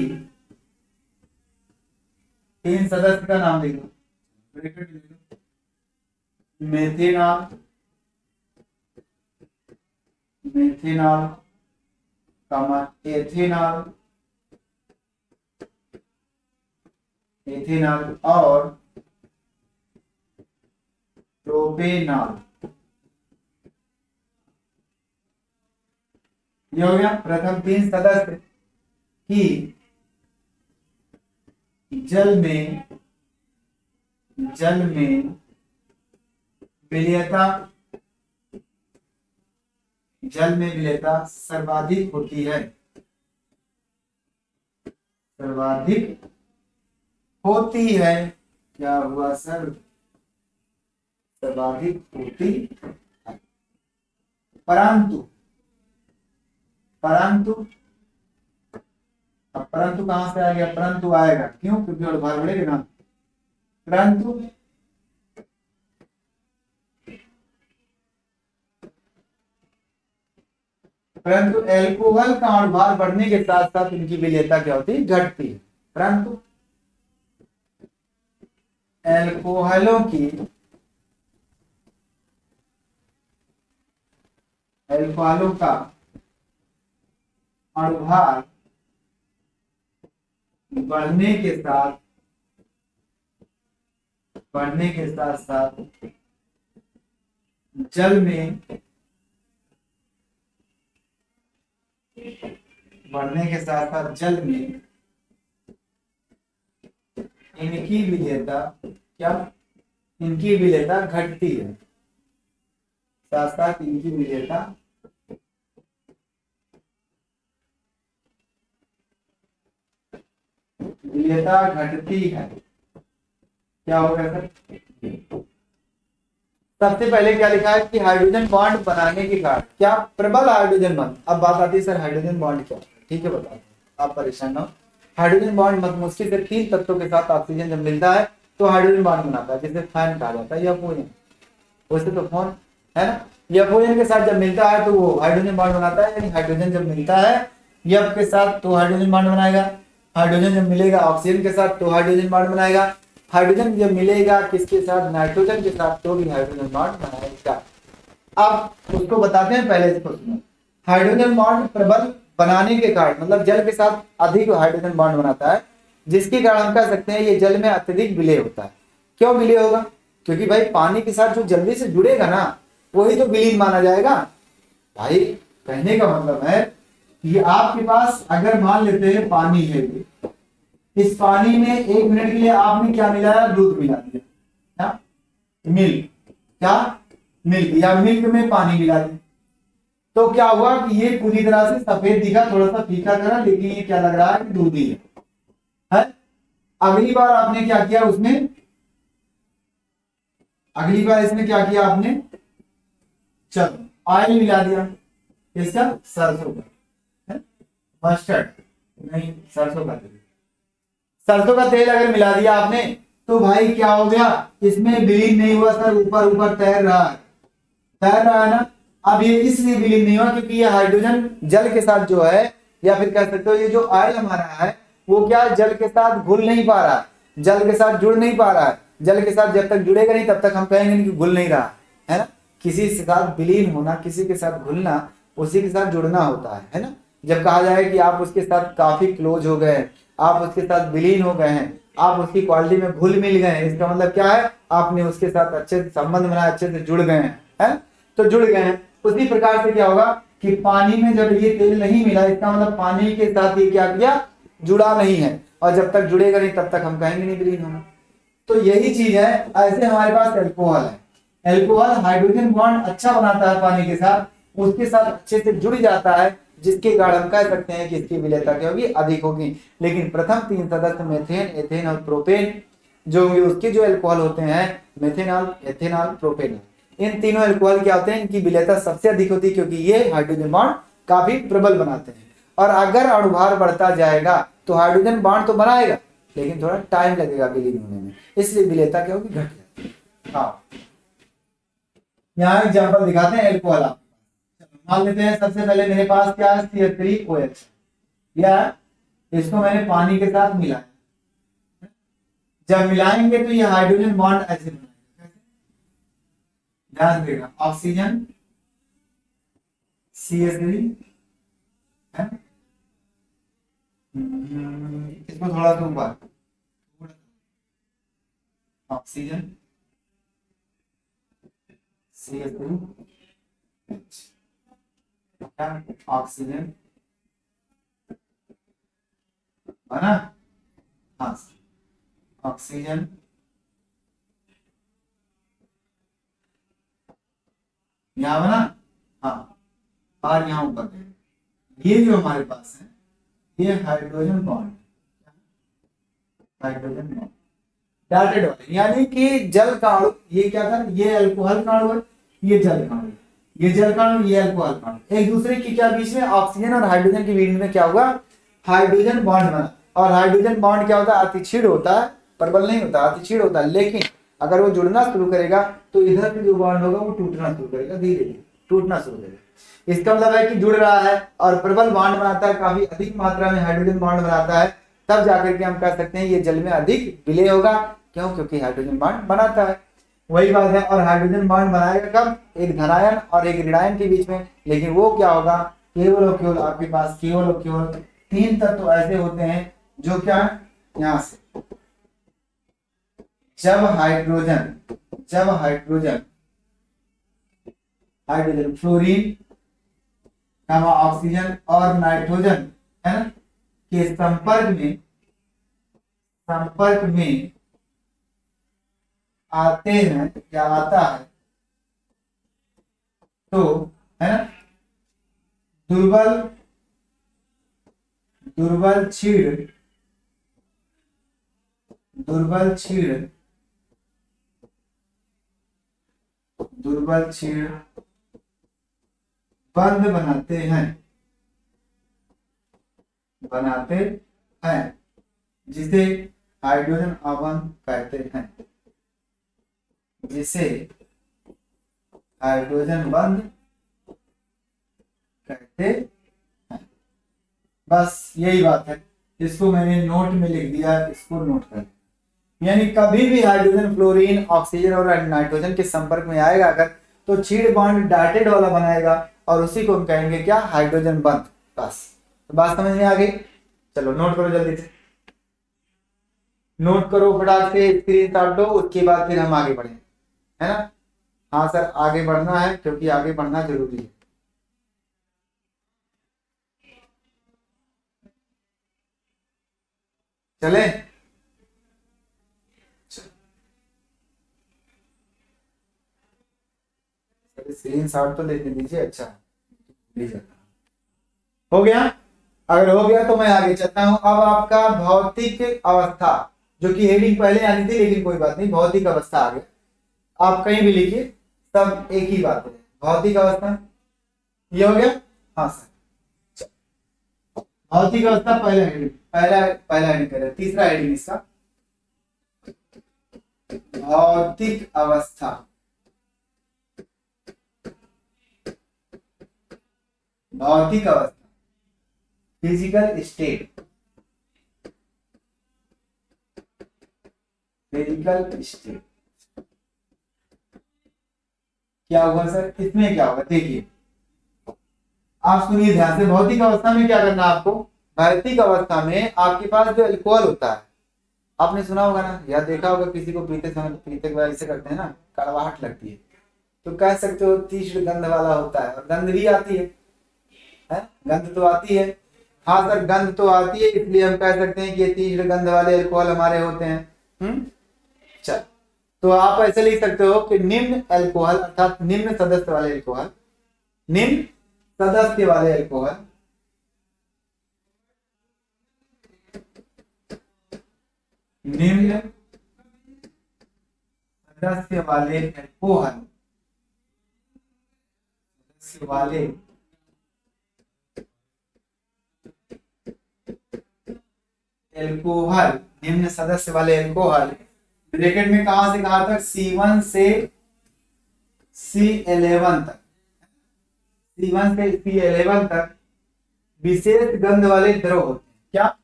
3 सदस्य का नाम लिख लो, ब्रैकेट लिख लो। मेथेनॉल एथेनॉल और प्रोपेनॉल। ये हो गया प्रथम 3 सदस्य की जल में विलेयता सर्वाधिक होती है, क्या हुआ सर? सर्वाधिक होती है। परंतु अब परंतु कहां से आ गया? परंतु आएगा क्यों? क्योंकि और भार बढ़ेगा ना। परंतु एल्कोहल का अणुभार बढ़ने के साथ साथ इनकी विलेयता क्या होती है? घटती है। परंतु एल्कोहलों का अणुभार बढ़ने के साथ साथ जल में इनकी विलेयता घटती है, साथ साथ इनकी विलेयता घटती है। क्या होगा सर? सबसे पहले क्या लिखा है कि हाइड्रोजन बॉन्ड बनाने के कारण, क्या? प्रबल हाइड्रोजन बॉन्ड। अब बात आती है सर हाइड्रोजन बॉन्ड क्या? ठीक है, बताते हैं, आप परेशान ना हो। हाइड्रोजन बॉन्ड मुश्किल से 3 तत्वों के साथ ऑक्सीजन जब मिलता है तो हाइड्रोजन बॉन्ड बनाता है, जिसे फैन कहा जाता है या फोन। वैसे तो फोन है ना, या फोन के साथ जब मिलता है तो वो हाइड्रोजन बॉन्ड बनाता है। यानी हाइड्रोजन जब मिलता है यफ के साथ तो हाइड्रोजन बॉन्ड बनाएगा, हाइड्रोजन जब मिलेगा ऑक्सीजन के साथ तो हाइड्रोजन बॉन्ड बनाएगा, हाइड्रोजन जब मिलेगा किसके साथ? नाइट्रोजन के साथ, तो भी हाइड्रोजन बॉन्ड बनाएगा। अब उसको बताते हैं, पहले इसको सुनो। हाइड्रोजन बॉन्ड प्रबल बनाने के कारण, मतलब जल के साथ अधिक हाइड्रोजन बॉन्ड बनाता है, जिसके कारण हम कह सकते हैं ये जल में अत्यधिक विलेय होता है। क्यों विलेय होगा? क्योंकि भाई पानी के साथ जो जल्दी से जुड़ेगा ना वही तो विलीन माना जाएगा। भाई कहने का मतलब है कि आपके पास अगर मान लेते हैं पानी है, इस पानी में 1 मिनट के लिए आपने क्या मिलाया? दूध मिला दिया, क्या? मिल्क, क्या? मिल्क, या मिल्क में पानी मिला दिया, तो क्या हुआ कि ये पूरी तरह से सफेद दिखा, थोड़ा सा फीका करा, लेकिन ये क्या लग रहा है कि दूध ही है। अगली बार आपने क्या किया? अगली बार इसमें क्या किया आपने? चलो ऑयल मिला दिया, इसका सरसों का, मस्टर्ड नहीं, सरसों का तेल। सरसों का तेल अगर मिला दिया आपने तो भाई क्या हो गया? इसमें विलीन नहीं हुआ सर, ऊपर ऊपर तैर रहा है ना। अब ये इसलिए विलीन नहीं हुआ क्योंकि ये हाइड्रोजन जल के साथ जो है या फिर कह सकते हो ये जो ऑयल हमारा है वो क्या जल के साथ घुल नहीं पा रहा है, जल के साथ जुड़ नहीं पा रहा है। जल के साथ जब तक जुड़ेगा नहीं तब तक हम कहेंगे नहीं कि घुल नहीं रहा है ना। किसी के साथ विलीन होना, किसी के साथ घुलना, उसी के साथ जुड़ना होता है ना। जब कहा जाए कि आप उसके साथ काफी क्लोज हो गए, आप उसके साथ विलीन हो गए हैं, आप उसकी क्वालिटी में घुल मिल गए हैं, इसका मतलब क्या है, आपने उसके साथ अच्छे से संबंध बनाया, अच्छे से जुड़ गए हैं, है तो जुड़ गए हैं। उसी प्रकार से क्या होगा कि पानी में जब ये तेल नहीं मिला, इसका मतलब पानी के साथ ये क्या किया, जुड़ा नहीं है, और जब तक जुड़ेगा नहीं तब तक हम कहेंगे नहीं विलीन होना। तो यही चीज है। ऐसे हमारे पास एल्कोहल है, एल्कोहल हाइड्रोजन बॉन्ड अच्छा बनाता है पानी के साथ, उसके साथ अच्छे से जुड़ जाता है, जिसके कारण हम कह सकते हैं कि इसकी विलेयता क्या होगी, अधिक होगी। लेकिन प्रथम तीन सदस्य मेथेन, एथेन और प्रोपेन जो उसके जो एल्कोहल होते हैं, मेथेनॉल, एथेनॉल, प्रोपेन, इन तीनों एल्कोहल क्या होते हैं, इनकी विलेयता सबसे अधिक होती है, क्योंकि ये हाइड्रोजन बॉन्ड काफी प्रबल बनाते हैं। और अगर अणुभार बढ़ता जाएगा तो हाइड्रोजन बॉन्ड तो बनाएगा, लेकिन थोड़ा टाइम लगेगा विलीन होने में, इसलिए विलेयता क्या होगी, घट जाती है। हाँ, यहाँ एग्जाम्पल दिखाते हैं एल्कोहल। आप मान लेते हैं सबसे पहले मेरे पास क्या है, CH3OH, या इसको मैंने पानी के साथ मिलाया। जब मिलाएंगे तो ये हाइड्रोजन बॉन्ड ऐसे बनेगा, ध्यान देगा, ऑक्सीजन CH3 है, इसको थोड़ा सा ऊपर, ऑक्सीजन CH3, ऑक्सीजन बना, हाँ ऑक्सीजन यहाँ बना, हाँ, और यहाँ ऊपर ये जो हमारे पास है ये hydrogen bond, hydrogen bond dotted वाले, यानी कि जल का अणु, ये क्या था, ये अल्कोहल का अणु है, ये जल का अणु, ये जल का अणु, ये अल्कोहल का अणु, एक दूसरे की क्या बीच में, ऑक्सीजन और हाइड्रोजन के बीच में क्या हुआ, हाइड्रोजन बॉन्ड बना। और हाइड्रोजन बॉन्ड क्या होता है, अतिक्षीण होता है, प्रबल नहीं होता, अतिक्षीण होता है। लेकिन अगर वो जुड़ना शुरू करेगा तो इधर से जो बॉन्ड होगा वो टूटना शुरू करेगा, धीरे धीरे टूटना शुरू करेगा। इसका मतलब है कि जुड़ रहा है और प्रबल बॉन्ड बनाता है, काफी अधिक मात्रा में हाइड्रोजन बॉन्ड बनाता है, तब जाकर के हम कह सकते हैं ये जल में अधिक विलय होगा। क्यों, क्योंकि हाइड्रोजन बॉन्ड बनाता है, वही बात है। और हाइड्रोजन बॉन्ड बनाएगा कब, एक धनायन और एक ऋणायन के बीच में। लेकिन वो क्या होगा, केवल और केवल आपके पास केवल और केवल 3 तत्व ऐसे होते हैं जो क्या, यहां से जब हाइड्रोजन फ्लोरीन, ऑक्सीजन और नाइट्रोजन है ना के संपर्क में आते हैं या आता है, तो है ना दुर्बल क्षीण बंध बनाते हैं, जिसे हाइड्रोजन अबंध कहते हैं, जिसे हाइड्रोजन बंध कहते हैं। बस यही बात है, इसको मैंने नोट में लिख दिया, इसको नोट कर। यानी कभी भी हाइड्रोजन फ्लोरीन, ऑक्सीजन और नाइट्रोजन के संपर्क में आएगा अगर, तो क्षीण बॉन्ड डॉटेड वाला बनाएगा और उसी को हम कहेंगे क्या, हाइड्रोजन बंध। बस तो बात समझ में आ गई। चलो नोट करो जल्दी से, नोट करो फटाक से, स्क्रीनशॉट लो, उसके बाद फिर हम आगे बढ़े, है ना। हाँ सर आगे बढ़ना है, क्योंकि आगे बढ़ना जरूरी है। चले, स्क्रीनशॉट तो लेके दीजिए। अच्छा हो गया, अगर हो गया तो मैं आगे चलता हूं। अब आपका भौतिक अवस्था, जो कि हेडिंग पहले आनी थी, लेकिन कोई बात नहीं, भौतिक अवस्था आ गया। आप कहीं भी लिखिए, सब एक ही बात है, भौतिक अवस्था। ये हो गया, हाँ सर। भौतिक अवस्था पहला हेडिंग, पहला हेडिंग करें, तीसरा हेडिंग इसका भौतिक अवस्था। भौतिक अवस्था फिजिकल स्टेट, फिजिकल स्टेट क्या होगा सर? इसमें क्या होगा देखिए, आप सुनिए ध्यान से। भौतिक अवस्था में क्या करना है आपको? भौतिक अवस्था में आपके पास जो अल्कोहल होता है, आपने सुना होगा ना या देखा होगा किसी को पीते समय, तो पीते के बाद ऐसे करते हैं ना, कड़वाहट लगती है, तो कह सकते हो तीक्ष्ण गंध वाला होता है, और गंध भी आती है? गंध तो आती है। हाँ सर, गंध तो आती है, इसलिए हम कह सकते हैं कि ये तीक्ष्ण गंध वाले अल्कोहल हमारे होते हैं। चल, तो आप ऐसे लिख सकते हो कि निम्न अल्कोहल अर्थात निम्न सदस्य वाले अल्कोहल, निम्न सदस्य वाले अल्कोहल निम्न सदस्य वाले अल्कोहल, सदस्य वाले अल्कोहल, निम्न सदस्य वाले अल्कोहल, ब्रैकेट में कहां से कहां तक? C1 से C11 तक, C1 से C11 तक विशेष गंध वाले द्रव होते हैं। क्या?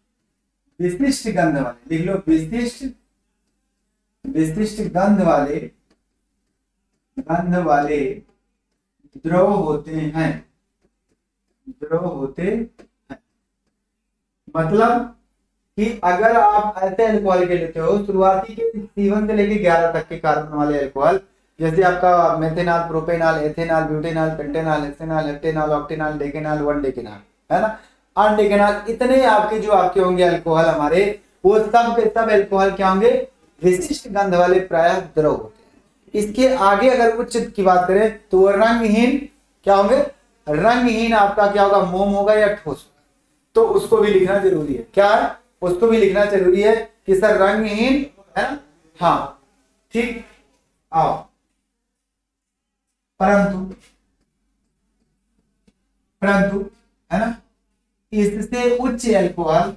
विशिष्ट गंध वाले, लिख लो विशिष्ट, विशिष्ट गंध वाले द्रव होते हैं, द्रव होते हैं। मतलब कि अगर आप ऐसे अल्कोहल के लेते हो, शुरुआती के C1 से लेके 11 तक के कार्बन वाले अल्कोहल, जैसे आपका methanol, propanol, ethanol, butanol, pentanol, hexanol, heptanol, octanol, decanol, 1-डेकेनॉल, है ना, अनडेकेनॉल, इतने आपके जो आपके होंगे अल्कोहल हमारे, वो सब के सब अल्कोहल क्या होंगे? विशिष्ट गंध वाले प्रायः द्रव होते हैं। इसके आगे अगर उच्च की बात करें तो वो रंगहीन क्या होंगे? रंगहीन आपका क्या होगा? मोम होगा या ठोस होगा। तो उसको भी लिखना जरूरी है। क्या है? उसको भी लिखना जरूरी है कि सर रंगहीन, है ना? हाँ ठीक। आओ, परंतु परंतु है ना, इससे उच्च अल्कोहल,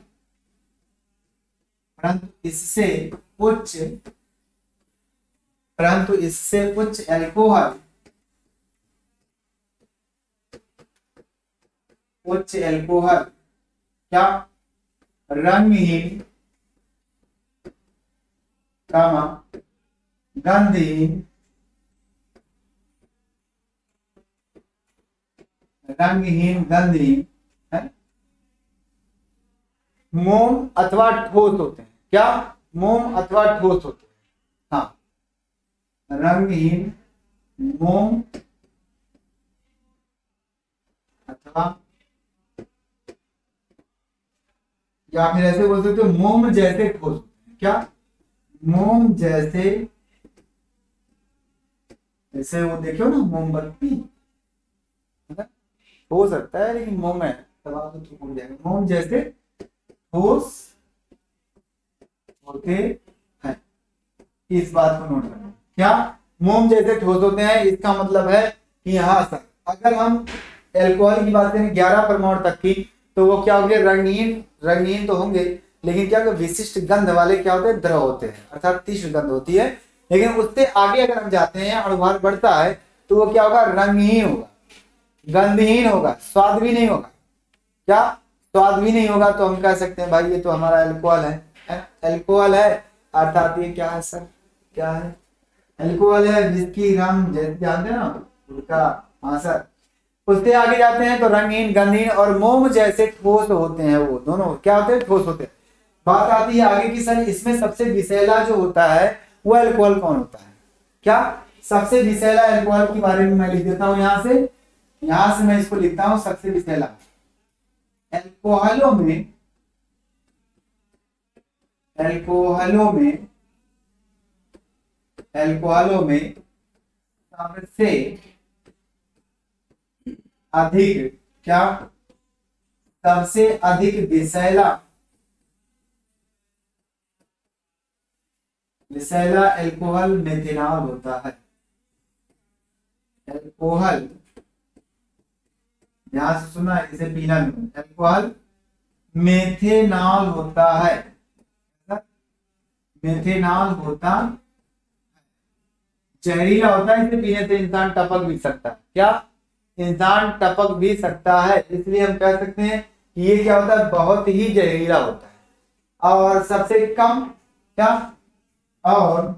परंतु इससे उच्च अल्कोहल, क्या? रंगहीन, गंधहीन, गंधहीन है, मोम अथवा ठोस होते हैं। क्या? मोम अथवा ठोस होते हैं। हाँ, रंगहीन, मोम अथवा, या फिर ऐसे बोल सकते हो मोम जैसे ठोस होते हैं। क्या? मोम जैसे, जैसे वो देखो ना मोमबत्ती, हो सकता है लेकिन मोम है, तब आप तो भूल जाएंगे। मोम जैसे ठोस होते हैं, इस बात को नोट करना। क्या? मोम जैसे ठोस होते हैं, इसका मतलब है कि यहाँ सर अगर हम एल्कोहल की बात करें 11 परमाणु तक की, तो वो क्या होंगे? रंगीन तो होंगे, लेकिन क्या विशिष्ट गंध वाले क्या होते हैं? द्रव होते हैं, अर्थात तीक्ष्ण गंध होती है। लेकिन उससे आगे अगर हम जाते हैं, अणुभार बढ़ता है, तो वो क्या होगा? रंगहीन होगा, गंधहीन होगा, स्वाद भी नहीं होगा। क्या? स्वाद भी नहीं होगा। तो हम कह सकते हैं भाई ये तो हमारा अल्कोहल है, अल्कोहल है, अर्थात ये क्या है सर? क्या है? अल्कोहल है, जिसकी हम जानते हैं ना उनका। हाँ सर, उससे आगे जाते हैं तो रंगहीन, गंधहीन और मोम जैसे ठोस होते हैं। वो दोनों क्या होते हैं? ठोस होते हैं। बात आती है आगे की सर, इसमें सबसे विषैला जो होता है वो अल्कोहल कौन होता है? क्या? सबसे विषैला अल्कोहल के बारे में मैं लिख देता हूं यहां से मैं इसको लिखता हूं सबसे विषैला अल्कोहलों में सबसे अधिक, क्या? सबसे अधिक विषैला अल्कोहल मेथेनॉल होता है। अल्कोहल, ध्यान से सुना, इसे पीना नहीं। अल्कोहल मेथेनॉल होता है, मेथेनॉल होता, जहरीला होता है, इसे पीने से इंसान टपक भी सकता है। क्या? इंसान टपक भी सकता है। इसलिए हम कह सकते हैं ये क्या होता है, बहुत ही जहरीला होता है। और सबसे कम क्या, और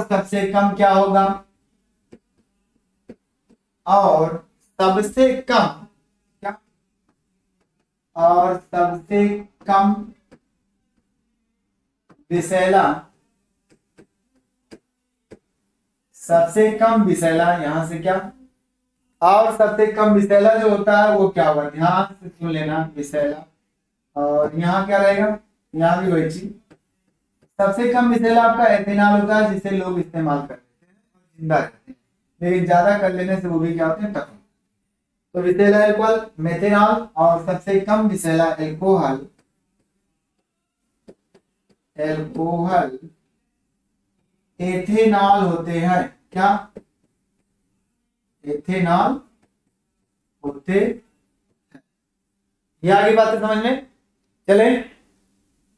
सबसे कम क्या होगा, और सबसे कम क्या, और सबसे कम विषैला, सबसे कम विषैला, यहां से क्या, और सबसे कम विषैला जो होता है वो क्या होगा, ध्यान से सुन लेना, विषैला। और यहाँ क्या रहेगा, यहाँ भी वही चीज। सबसे कम विषैला आपका एथेनॉल होता है, जिसे लोग इस्तेमाल करते हैं और जिंदा रहते हैं, लेकिन ज्यादा कर लेने से वो भी क्या होते हैं, टफ। तो विषैला एल्कोहल मेथेनॉल, और सबसे कम विषैला एल्कोहल, एल्कोहल एथेनॉल होते हैं। क्या, एथेनॉल होते हैं। ये आगे बातें समझ में चले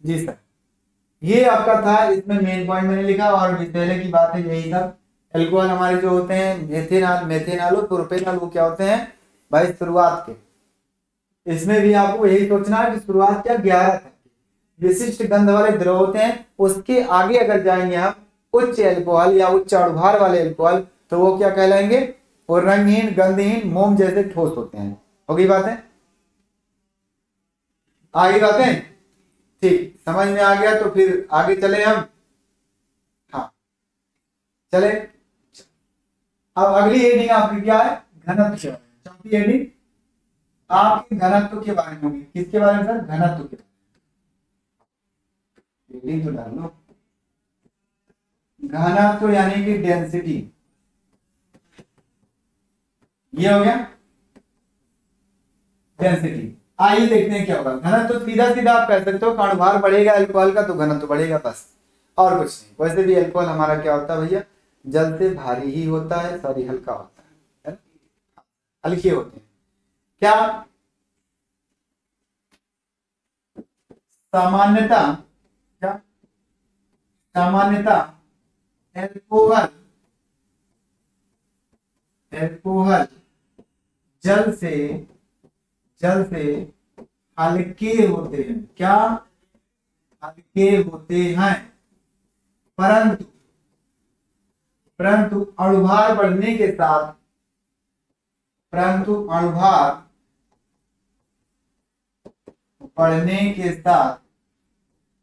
जी सर। ये आपका था, इसमें मेन पॉइंट मैंने लिखा, और पहले की बात है यही सब। एल्कोहल हमारे जो होते हैं मेथेनॉल, मेथेनॉल और प्रोपेनॉल, वो क्या होते हैं भाई, शुरुआत के। इसमें भी आपको यही सोचना है कि शुरुआत क्या, 11 तक विशिष्ट गंध वाले द्रव होते हैं। उसके आगे अगर जाएंगे हम उच्च एल्कोहल या उच्च अणुभार वाले एल्कोहल, तो वो क्या कहलाएंगे, वो रंगहीन, गंधहीन, मोम जैसे ठोस होते हैं। होगी बातें, आगे बातें ठीक समझ में आ गया, तो फिर आगे चले हम। हाँ चले, अब अगली हेडिंग आपकी क्या है, घनत्व। चौथी हेडिंग आपके घनत्व के बारे में होगी। किसके बारे में सर, घनत्व के। हेडिंग तो डाल लो, घनत्व यानी कि डेंसिटी, ये हो गया डेंसिटी। आइए देखते हैं क्या होगा घनत्व। तो सीधा सीधा आप कह सकते हो अणुभार बढ़ेगा अल्कोहल का तो घनत्व बढ़ेगा, बस और कुछ नहीं। वैसे भी अल्कोहल हमारा क्या होता है भैया, जल से भारी ही होता है, सॉरी हल्का होता है, हल्के होते हैं। क्या सामान्यता, क्या सामान्यता एल्कोहल, एल्कोहल जल से हल्के होते हैं। क्या, हल्के होते हैं, परंतु परंतु अणुभार बढ़ने के साथ, परंतु अणुभार बढ़ने के साथ,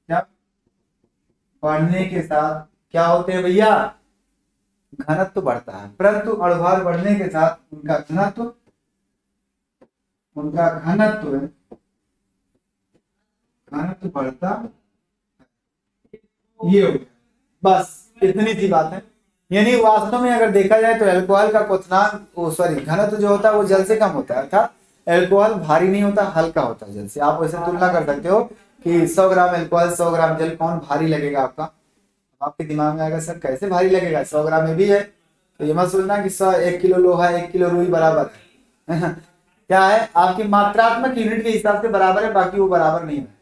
क्या बढ़ने के साथ क्या होते हैं भैया, घनत्व बढ़ता है। परंतु अणुभार बढ़ने के साथ उनका घनत्व, उनका घनत्व बढ़ता, ये हो गया, बस इतनी सी बात है। यानी वास्तव में अगर देखा जाए तो अल्कोहल का क्वथनांक, सॉरी घनत्व जो होता है वो जल से कम होता है, अर्थात अल्कोहल भारी नहीं होता, हल्का होता है जल से। आप वैसे तुलना कर सकते हो कि 100 ग्राम अल्कोहल 100 ग्राम जल, कौन भारी लगेगा आपका, आपके दिमाग में आएगा सर कैसे भारी लगेगा, 100 ग्राम में भी है। तो ये मत सोचना कि 1 किलो लोहा 1 किलो रुई बराबर है क्या है, आपकी मात्रात्मक यूनिट के हिसाब से बराबर है, बाकी वो बराबर नहीं है।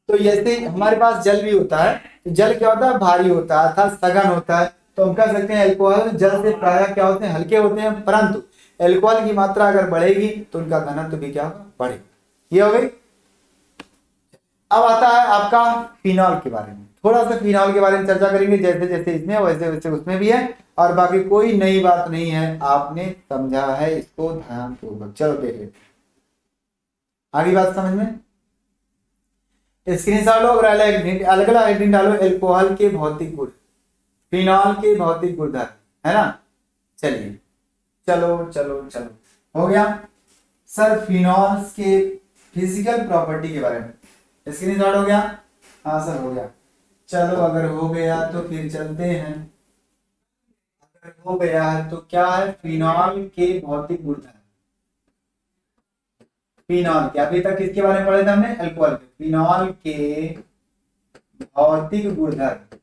तो जैसे हमारे पास जल भी होता है, तो जल क्या होता है, भारी होता है, अर्थात सघन होता है। तो हम कह सकते हैं अल्कोहल जल से प्रायः क्या होते हैं, हल्के होते हैं, परंतु अल्कोहल की मात्रा अगर बढ़ेगी तो उनका घनत्व भी क्या होगा, बढ़ेगा। ये हो गई। अब आता है आपका फिनॉल के बारे में। थोड़ा सा फिनॉल के बारे में चर्चा करेंगे, जैसे जैसे इसमें वैसे वैसे उसमें भी है, और बाकी कोई नई बात नहीं है, आपने समझा है इसको ध्यान पूर्वक। चलो देख लेते हैं आगे बात समझ में। स्क्रीनशॉट लो, अलग अलग हेडिंग डालो, एल्कोहल के भौतिक गुण, फिनॉल के भौतिक गुणधर्म, है ना। चलिए चलो चलो चलो, हो गया सर फिनॉल्स के फिजिकल प्रॉपर्टी के बारे में। स्क्रीनशॉट हो गया, हाँ सर हो गया। चलो अगर हो गया तो फिर चलते हैं। अगर हो गया है तो क्या है, फिनॉल के भौतिक गुणधर्म। फिनॉल के अभी तक किसके बारे में पढ़े थे हमने, अल्कोहल के। फिनॉल के भौतिक गुणधर्म,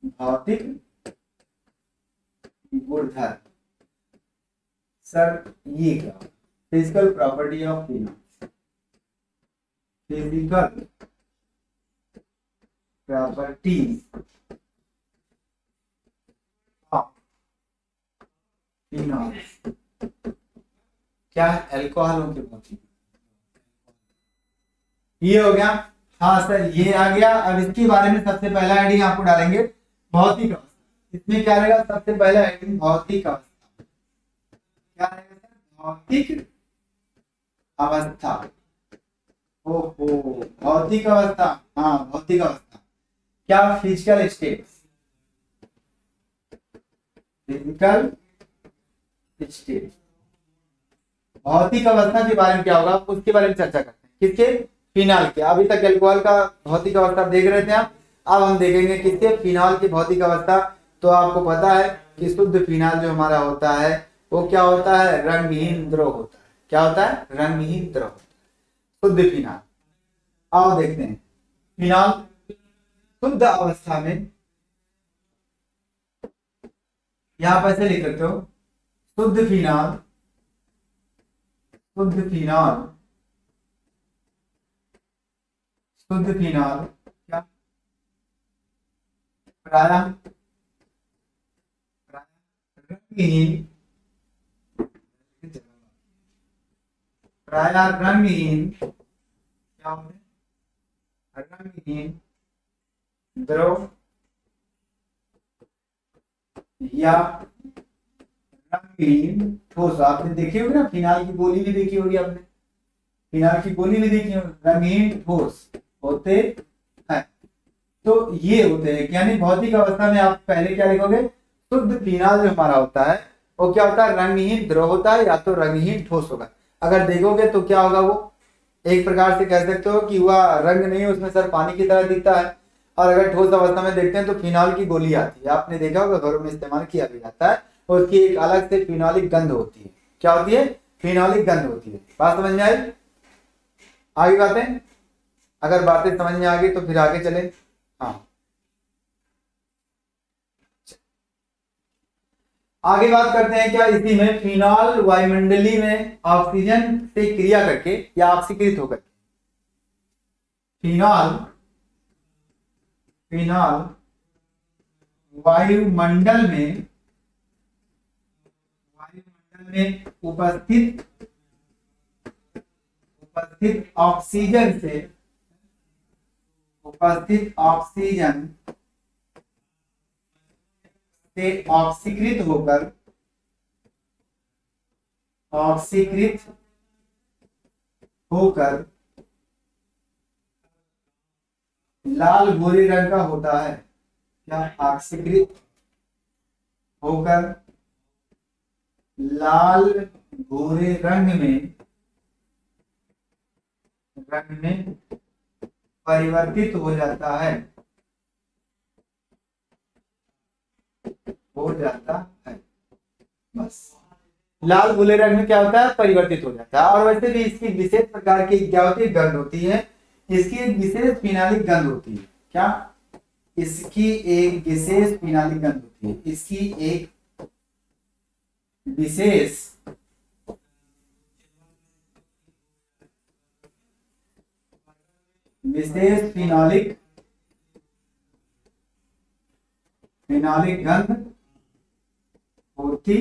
भौतिक गुणधर्म सर ये क्या, physical property of phenol, physical properties of phenol. क्या है? अल्कोहलों की भौतिक, ये हो गया। हाँ सर, ये आ गया। अब इसके बारे में सबसे पहला हेडिंग आपको डालेंगे भौतिक अवस्था। इसमें क्या रहेगा? सबसे पहला हेडिंग भौतिक अवस्था। क्या रहेगा सर? भौतिक अवस्था। ओहो, भौतिक अवस्था। हाँ, भौतिक अवस्था क्या? Physical state, physical state. भौतिक अवस्था के बारे में क्या होगा उसके बारे में चर्चा करते हैं। किसके? फिनॉल के। अभी तक अल्कोहल का भौतिक अवस्था देख रहे थे आप, अब हम देखेंगे किसके? फिनॉल की भौतिक अवस्था। तो आपको पता है कि शुद्ध फिनॉल जो हमारा होता है वो क्या होता है? रंगहीन द्रव होता है। क्या होता है? रंगहीन द्रव, शुद्ध फिनॉल। आओ देखते हैं फिनॉल शुद्ध अवस्था में। यहां पर ऐसे लिख सकते हो, शुद्ध फिनॉल, शुद्ध फिनॉल, शुद्ध फिनॉल क्या? प्रायः रंगहीन, प्रायः रंगहीन, क्या होते हैं? रंगहीन द्रव या रंगहीन ठोस। आपने देखी होगी ना, फिनाइल की गोली भी देखी होगी आपने, फिनाइल की गोली भी देखी होगी। रंगहीन ठोस होते हैं। तो ये होते हैं, यानी भौतिक अवस्था में आप पहले क्या लिखोगे? शुद्ध फिनाइल जो हमारा होता है वो क्या होता है? रंगहीन द्रव होता है या तो रंगहीन ठोस होगा। अगर देखोगे तो क्या होगा? वो एक प्रकार से कह सकते हो कि वह रंग नहीं है, उसमें सर पानी की तरह दिखता है। और अगर ठोस अवस्था में देखते हैं तो फिनॉल की गोली आती है, आपने देखा होगा, घरों में इस्तेमाल किया भी जाता है। और उसकी एक अलग से फिनॉलिक गंध होती है। क्या होती है? फिनॉलिक गंध होती है। बात समझ में आई? आगे बातें, अगर बातें समझ में आ गई तो फिर आगे चले। हाँ, आगे बात करते हैं क्या इसी में, फिनॉल वायुमंडली में ऑक्सीजन से क्रिया करके या ऑक्सीकृत होकर, फिनॉल, फिनॉल वायुमंडल में, वायुमंडल में उपस्थित, उपस्थित ऑक्सीजन से, उपस्थित ऑक्सीजन से ऑक्सीकृत होकर, ऑक्सीकृत होकर लाल भूरे रंग का होता है। क्या? ऑक्सीकृत होकर लाल भूरे रंग में, रंग में परिवर्तित हो जाता है, हो जाता है। बस, लाल भूरे रंग में क्या होता है? परिवर्तित हो जाता है। और वैसे भी इसकी विशेष प्रकार की क्या होती है? गंध होती है। इसकी एक विशेष फिनालिक गंध होती है। क्या? इसकी एक विशेष फिनालिक गंध होती है। इसकी एक विशेष विशेष फिनालिक, फिनालिक गंध होती,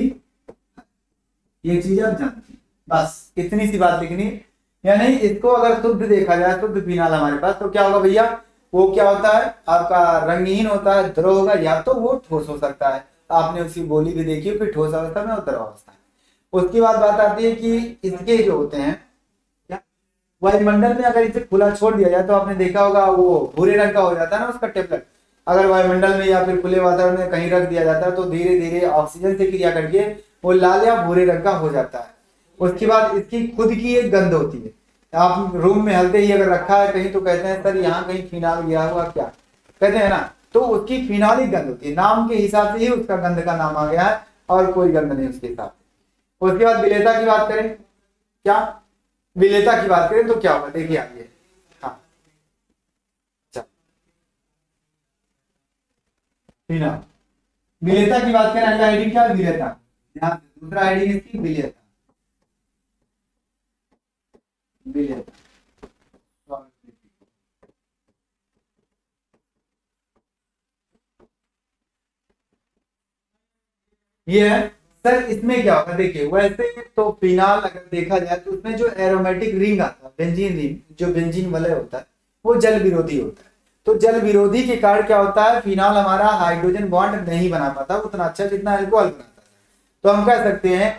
ये चीज आप जानते हैं। बस इतनी सी बात लिखनी है। यानी इसको अगर शुद्ध देखा जाए, शुद्ध फिनाल हमारे पास, तो क्या होगा भैया? वो क्या होता है? आपका रंगहीन होता है, द्रव होगा, या तो वो ठोस हो सकता है। आपने उसकी गोली भी देखी, फिर ठोस अवस्था में और द्रव अवस्था में। उसके बाद बात आती है कि इसके जो होते हैं क्या, वायुमंडल में अगर इसे खुला छोड़ दिया जाए तो आपने देखा होगा वो भूरे रंग का हो जाता है ना उसका टेबलेट। अगर वायुमंडल में या फिर खुले वातावरण में कहीं रख दिया जाता है तो धीरे धीरे ऑक्सीजन से क्रिया करके वो लाल या भूरे रंग का हो जाता है। उसके बाद इसकी खुद की एक गंध होती है। आप रूम में हल्के ही अगर रखा है कहीं तो कहते हैं सर यहाँ कहीं फिनाल गया हुआ क्या, कहते हैं ना, तो उसकी फिनालिक गंध होती है। नाम के हिसाब से ही उसका गंध का नाम आ गया है और कोई गंध नहीं उसके हिसाब से। उसके बाद विलेयता की बात करें, क्या विलेयता की बात करें तो क्या होगा? देखिए आइए। हाँ, अच्छा, फिनाल विलेयता की बात करें, अगला हेडिंग क्या है? विलेयता। ध्यान से, दूसरा हेडिंग इसकी विलेयता, विलेयता। ये है सर इसमें क्या होगा, देखिए वैसे तो फिनाल अगर देखा जाए तो उसमें जो एरोमेटिक रिंग आता है, बेंजीन रिंग, जो बेंजीन वलय होता है वो जल विरोधी होता है। तो जल विरोधी के कारण क्या होता है, फिनाल हमारा हाइड्रोजन बॉन्ड नहीं बना पाता उतना अच्छा जितना अल्कोहल बनाता है। तो हम कह सकते हैं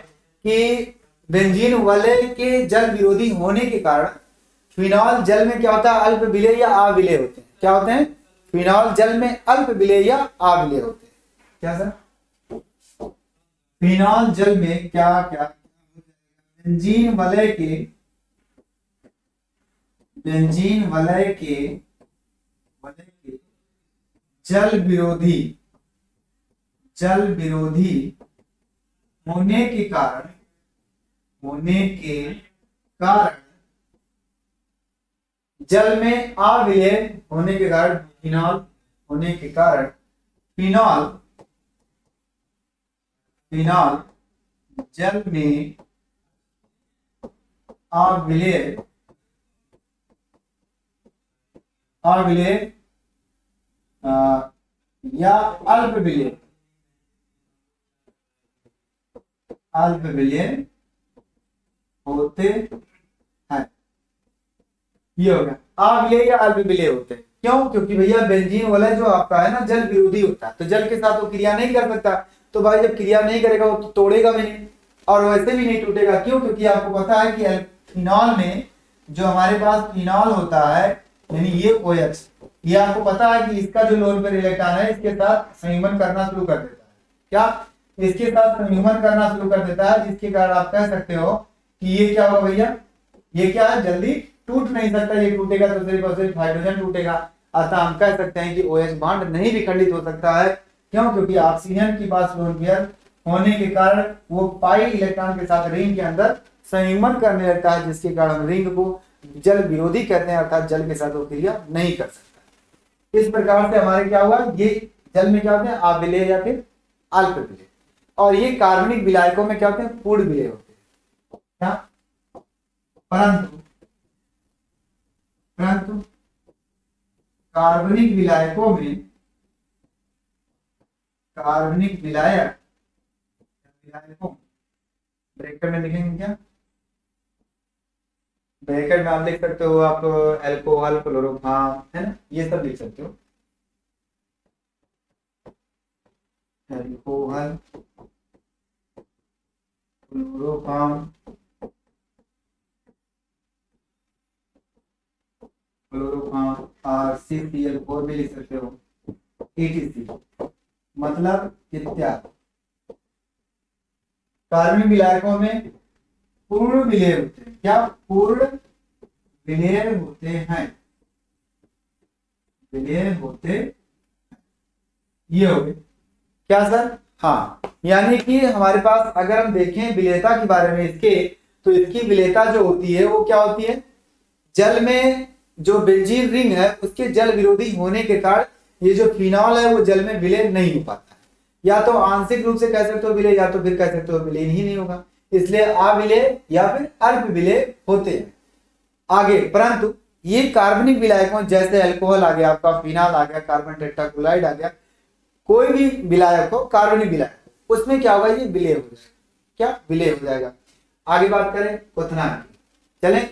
कि बेंजीन वलय के जल विरोधी होने के कारण फिनॉल जल में क्या होता है, अल्प विलेय या अविलेय होते हैं। क्या होते हैं, फिनॉल जल में अल्प विलेय या अविलेय होते हैं। क्या सर, फिनॉल जल में क्या क्या, बेंजीन वलय के, बेंजीन वलय के जल विरोधी, जल विरोधी होने के कारण, होने के कारण जल में अविलेय होने के कारण, फिनॉल होने के कारण फिनॉल, फिनॉल जल में अविलेय, अविलेय या अल्प विलेय, अल्प विलेय होते हैं। ये हो गया, अविलेय या अल्प विलेय होते हैं। क्यों, क्योंकि भैया बेंजीन वलय जो आपका है ना जल विरोधी होता है, तो जल के साथ वो क्रिया नहीं कर सकता। तो भाई जब क्रिया नहीं करेगा वो तो तोड़ेगा भी नहीं और वैसे भी नहीं टूटेगा। क्यों, क्योंकि आपको पता है कि फिनॉल में जो हमारे पास फिनॉल होता है यानी ये OH, ये आपको पता है कि इसका जो लोन पेयर इलेक्ट्रॉन है इसके साथ संयुग्मन करना शुरू कर देता है। क्या, इसके साथ संयुग्मन करना शुरू कर देता है, जिसके कारण आप कह सकते हो कि ये क्या होगा भैया, ये क्या है, जल्दी टूट नहीं सकता। ये टूटेगा तो सिर्फ और सिर्फ हाइड्रोजन टूटेगा। अतः हम कह सकते हैं कि OH बॉन्ड नहीं विखंडित हो सकता है। क्यों, क्योंकि ऑक्सीजन के पास लोन पेयर होने के कारण वो पाई इलेक्ट्रॉन के साथ रिंग के अंदर संयुग्मन करने लगता है, जिसके कारण हम रिंग को जल विरोधी कहते हैं, अर्थात जल के साथ वो क्रिया नहीं कर सकता। इस प्रकार से हमारे क्या हुआ, ये जल में क्या होते हैं, अविलेय या फिर अल्प विलेय, और ये कार्बनिक विलायकों में क्या होते हैं, पूर्ण विलेय होते हैं। क्या, परंतु परंतु कार्बनिक विलायकों में, कार्बनिक विलायक, विलायकों ब्रैकेट में लिखेंगे क्या, ब्रैकेट में आप लिख सकते हो आप अल्कोहल, क्लोरोफॉर्म, है ना, ये सब लिख सकते हो। अल्कोहल, क्लोरोफॉर्म, क्लोरोफॉर्म और CCl4 भी लिख सकते हो, ETC मतलब इत्यादि। कार्बनिक विलायकों में पूर्ण विलेय होते हैं। क्या, पूर्ण विलेय होते हैं, विलेय होते, ये हो गए। क्या सर, हाँ, यानी कि हमारे पास अगर हम देखें विलेयता के बारे में इसके, तो इसकी विलेयता जो होती है वो क्या होती है, जल में जो बेंजीन रिंग है उसके जल विरोधी होने के कारण ये जो फिनॉल है वो जल में विलय नहीं हो पाता है। या तो आंशिक रूप से कह सकते हो विलय, या तो फिर कह सकते हो विलय ही नहीं होगा, इसलिए अविलेय या फिर अल्प विलेय होते हैं। आगे, परंतु ये कार्बनिक विलायकों जैसे अल्कोहल आ गया, आपका फिनॉल आ गया, कार्बन टेट्राक्लोराइड आ गया, कोई भी विलायक हो, कार्बनिक विलायक, उसमें क्या होगा, ये विलय हो जाएगा। क्या, विलय हो जाएगा। आगे बात करें क्वथनांक की, चलें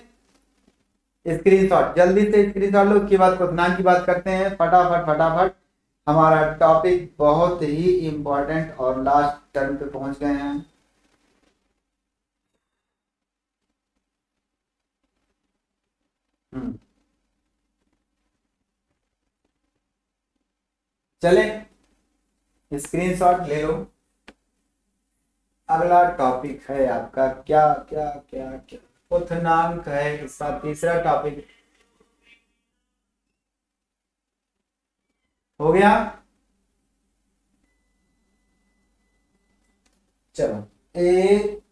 स्क्रीनशॉट, जल्दी से स्क्रीनशॉट लो, उसके बाद क्वथनांक की बात करते हैं फटाफट फटाफट। हमारा टॉपिक बहुत ही इंपॉर्टेंट और लास्ट टर्म पे पहुंच गए हैं। चले स्क्रीनशॉट ले लो। अगला टॉपिक है आपका क्या क्या क्या क्या, क्वथनांक है इसका तीसरा टॉपिक। हो गया, चलो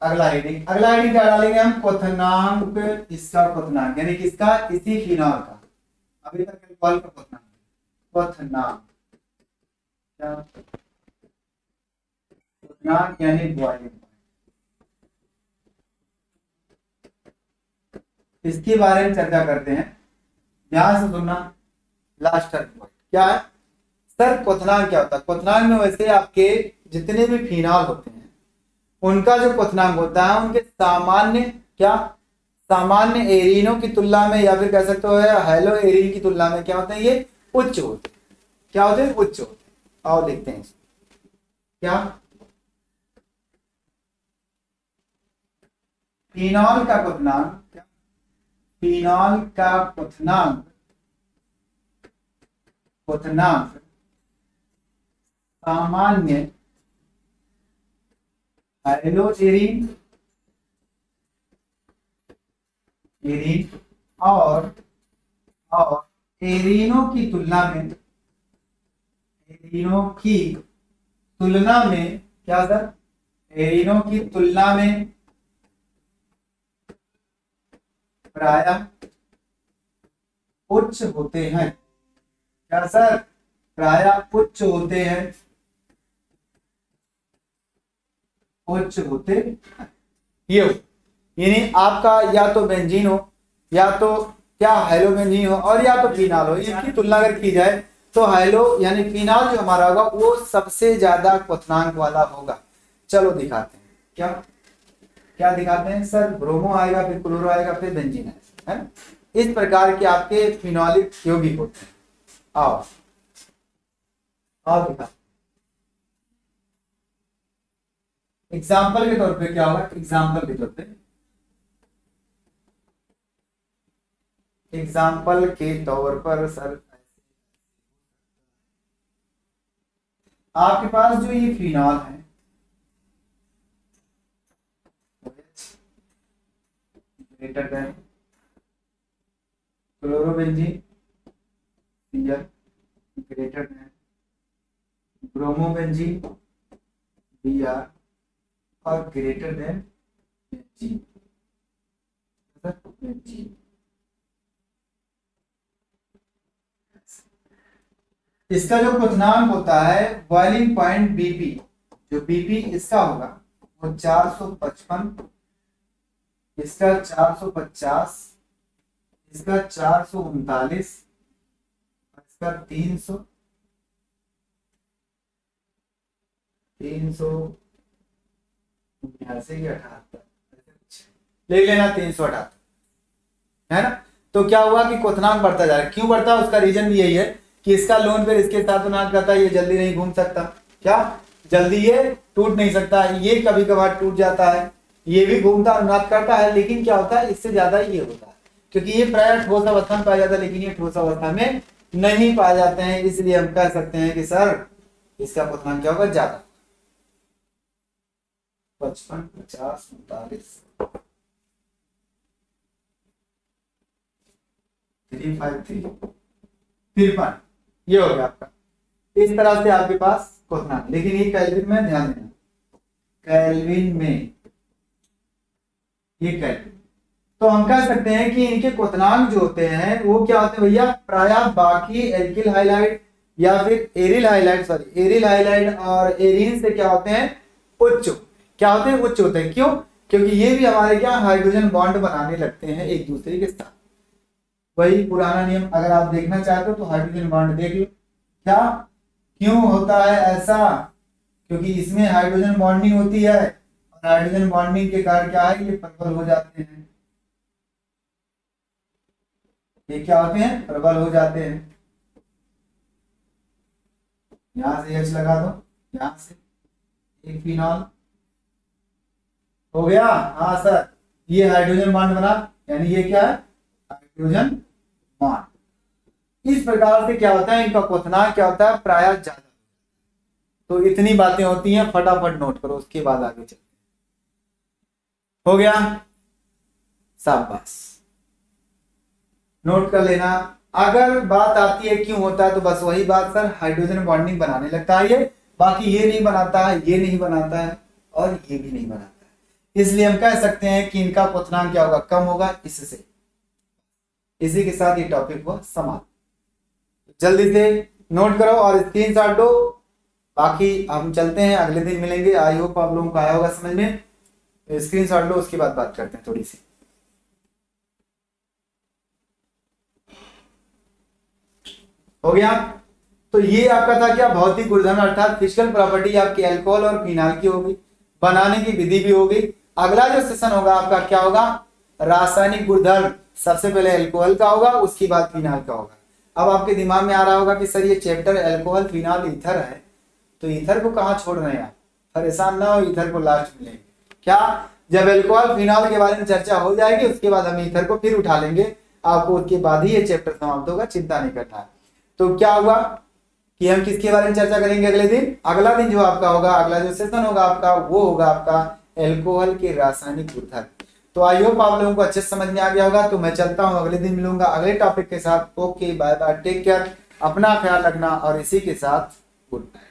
अगला हेडिंग, अगला हेडिंग क्या डालेंगे हम, क्वथनांक, इसका क्वथनांक यानी किसका, इसी फिनॉल का। अभी तक अल्कोहल का क्वथनांक, क्वथनांक क्या, क्वथनांक यानी बॉइलिंग। इसके बारे में चर्चा करते हैं, ध्यान से सुनना। लास्ट पॉइंट क्या है सर, क्वथनांक क्या होता है। क्वथनांक में वैसे आपके जितने भी फिनॉल होते हैं उनका जो क्वथनांक होता है उनके सामान्य क्या सामान्य एरिनों की तुलना में, या फिर कह सकते हो हेलो एरिन की तुलना में क्या होते हैं, ये उच्च होते हैं। क्या होते हैं? उच्च होते हैं। और लिखते हैं क्या, फिनॉल का क्वथनांक, फिनॉल का क्वथनांक सामान्य हेलो एरिन और एरिनों की तुलना में, एरिनों की तुलना में क्या सर, एरिनों की तुलना में प्रायः उच्च होते हैं। क्या सर? प्रायः उच्च होते हैं, उच्च होते हैं। ये यानी आपका या तो बेंजीन हो, या तो क्या हेलो बेंजीन हो, और या तो फिनाल हो। इनकी तुलना अगर की जाए तो हेलो यानी फिनाल जो हमारा होगा वो सबसे ज्यादा क्वथनांक वाला होगा। चलो दिखाते हैं, क्या क्या दिखाते हैं सर? ब्रोमो आएगा, फिर क्लोरो आएगा, फिर बेंजीन आएगा, है ना? इस प्रकार के आपके फिनोलिक यौगिक होते हैं। आओ दिखा, एग्जाम्पल के तौर पे क्या होगा, एग्जाम्पल के तौर पे, एग्जाम्पल के तौर पर सर आपके पास जो ये फिनॉल है greater than chlorobenzene, greater than bromobenzene, Br, और ग्रेटर देन बेंजीन। इसका जो क्वथनांक होता है बॉइलिंग पॉइंट बीपी, जो बीपी इसका होगा वो 455, इसका 450, इसका 439, इसका 300, 378 ले लेना, 378, है ना? तो क्या हुआ कि क्वथनांक बढ़ता जा रहा है। क्यों बढ़ता है? उसका रीजन भी यही है कि इसका लोन पेयर इसके साथ गुना करता है, ये जल्दी नहीं घूम सकता। क्या? जल्दी ये टूट नहीं सकता, ये कभी कभार टूट जाता है, ये भी घूमता अनुनाद करता है, लेकिन क्या होता है इससे ज्यादा ये होता है, क्योंकि ये प्राय ठोस अवस्था में पाया जाता है, लेकिन ये ठोस अवस्था में नहीं पाए जाते हैं। इसलिए हम कह सकते हैं कि सर इसका क्वथनांक क्या होगा? ज्यादा, 55, 50, 39, 353, 53, ये हो गया आपका। इस तरह से आपके पास क्वथनांक, लेकिन ये केल्विन में ध्यान देना, केल्विन में, ये केल्विन। तो हम कह सकते हैं कि इनके क्वथनांक जो होते हैं वो क्या होते हैं भैया? प्रायः बाकी एल्किल हाइलाइड या फिर aryl halide, sorry aryl halide और एरीन से क्या होते हैं? उच्च। क्या होते हैं? उच्च होते हैं। क्यों? क्योंकि ये भी हमारे क्या हाइड्रोजन बॉन्ड बनाने लगते हैं एक दूसरे के साथ। वही पुराना नियम, अगर आप देखना चाहते हो तो हाइड्रोजन बॉन्ड देख लो। क्या क्यों होता है ऐसा? क्योंकि इसमें हाइड्रोजन बॉन्डिंग होती है, और हाइड्रोजन बॉन्डिंग के कारण क्या है? ये प्रबल हो जाते हैं। ये क्या होते हैं? प्रबल हो जाते हैं। यहां से H लगा दो, यहां से एक फिनॉल हो गया। हाँ सर, ये हाइड्रोजन बॉन्ड बना, यानी ये क्या है? Hydrogen bond. इस प्रकार से क्या होता है? इनका क्वथनांक क्या होता है? प्रायः ज्यादा। तो इतनी बातें होती हैं, फटाफट नोट करो, उसके बाद आगे चलते। हो गया? शाबाश, नोट कर लेना। अगर बात आती है क्यों होता है, तो बस वही बात सर, हाइड्रोजन बॉन्डिंग बनाने लगता है ये, बाकी ये नहीं बनाता है, ये नहीं बनाता है, और ये भी नहीं बनाता है। इसलिए हम कह सकते हैं कि इनका क्वथनांक क्या होगा? कम होगा इससे। इसी के साथ ये टॉपिक हुआ समाप्त। जल्दी से नोट करो और स्क्रीनशॉट दो। बाकी हम चलते हैं, अगले दिन मिलेंगे। आई होप आप लोगों को आया होगा समझ में। स्क्रीनशॉट लो, उसके बाद बात करते हैं थोड़ी सी। हो गया? तो ये आपका था क्या? भौतिक गुणधर्म अर्थात फिजिकल प्रॉपर्टी आपकी अल्कोहल और फिनाल की होगी। बनाने की विधि भी होगी। अगला जो सेशन होगा आपका क्या होगा, रासायनिक गुणधर्म। सबसे पहले अल्कोहल का होगा, उसके बाद फिनाल का होगा। अब आपके दिमाग में आ रहा होगा कि सर ये चैप्टर अल्कोहल फिनाल ईथर है, तो ईथर को कहाँ छोड़ रहे हैं आप, परेशान ना हो, ईथर को लास्ट में लेंगे। क्या, जब अल्कोहल फिनाल के बारे में चर्चा हो जाएगी उसके बाद हम ईथर को फिर उठा लेंगे, आपको उसके बाद ही ये चैप्टर समाप्त होगा, चिंता नहीं करना है। तो क्या हुआ कि हम किसके बारे में चर्चा करेंगे अगले दिन, अगला दिन जो आपका होगा, अगला जो सेशन होगा आपका, वो होगा आपका अल्कोहल के रासायनिक गुणधर्म। तो आई होप आप लोगों को अच्छे समझ में आ गया होगा। तो मैं चलता हूँ, अगले दिन मिलूंगा अगले टॉपिक के साथ। Okay, bye bye, take care, अपना ख्याल रखना, और इसी के साथ गुड बाय।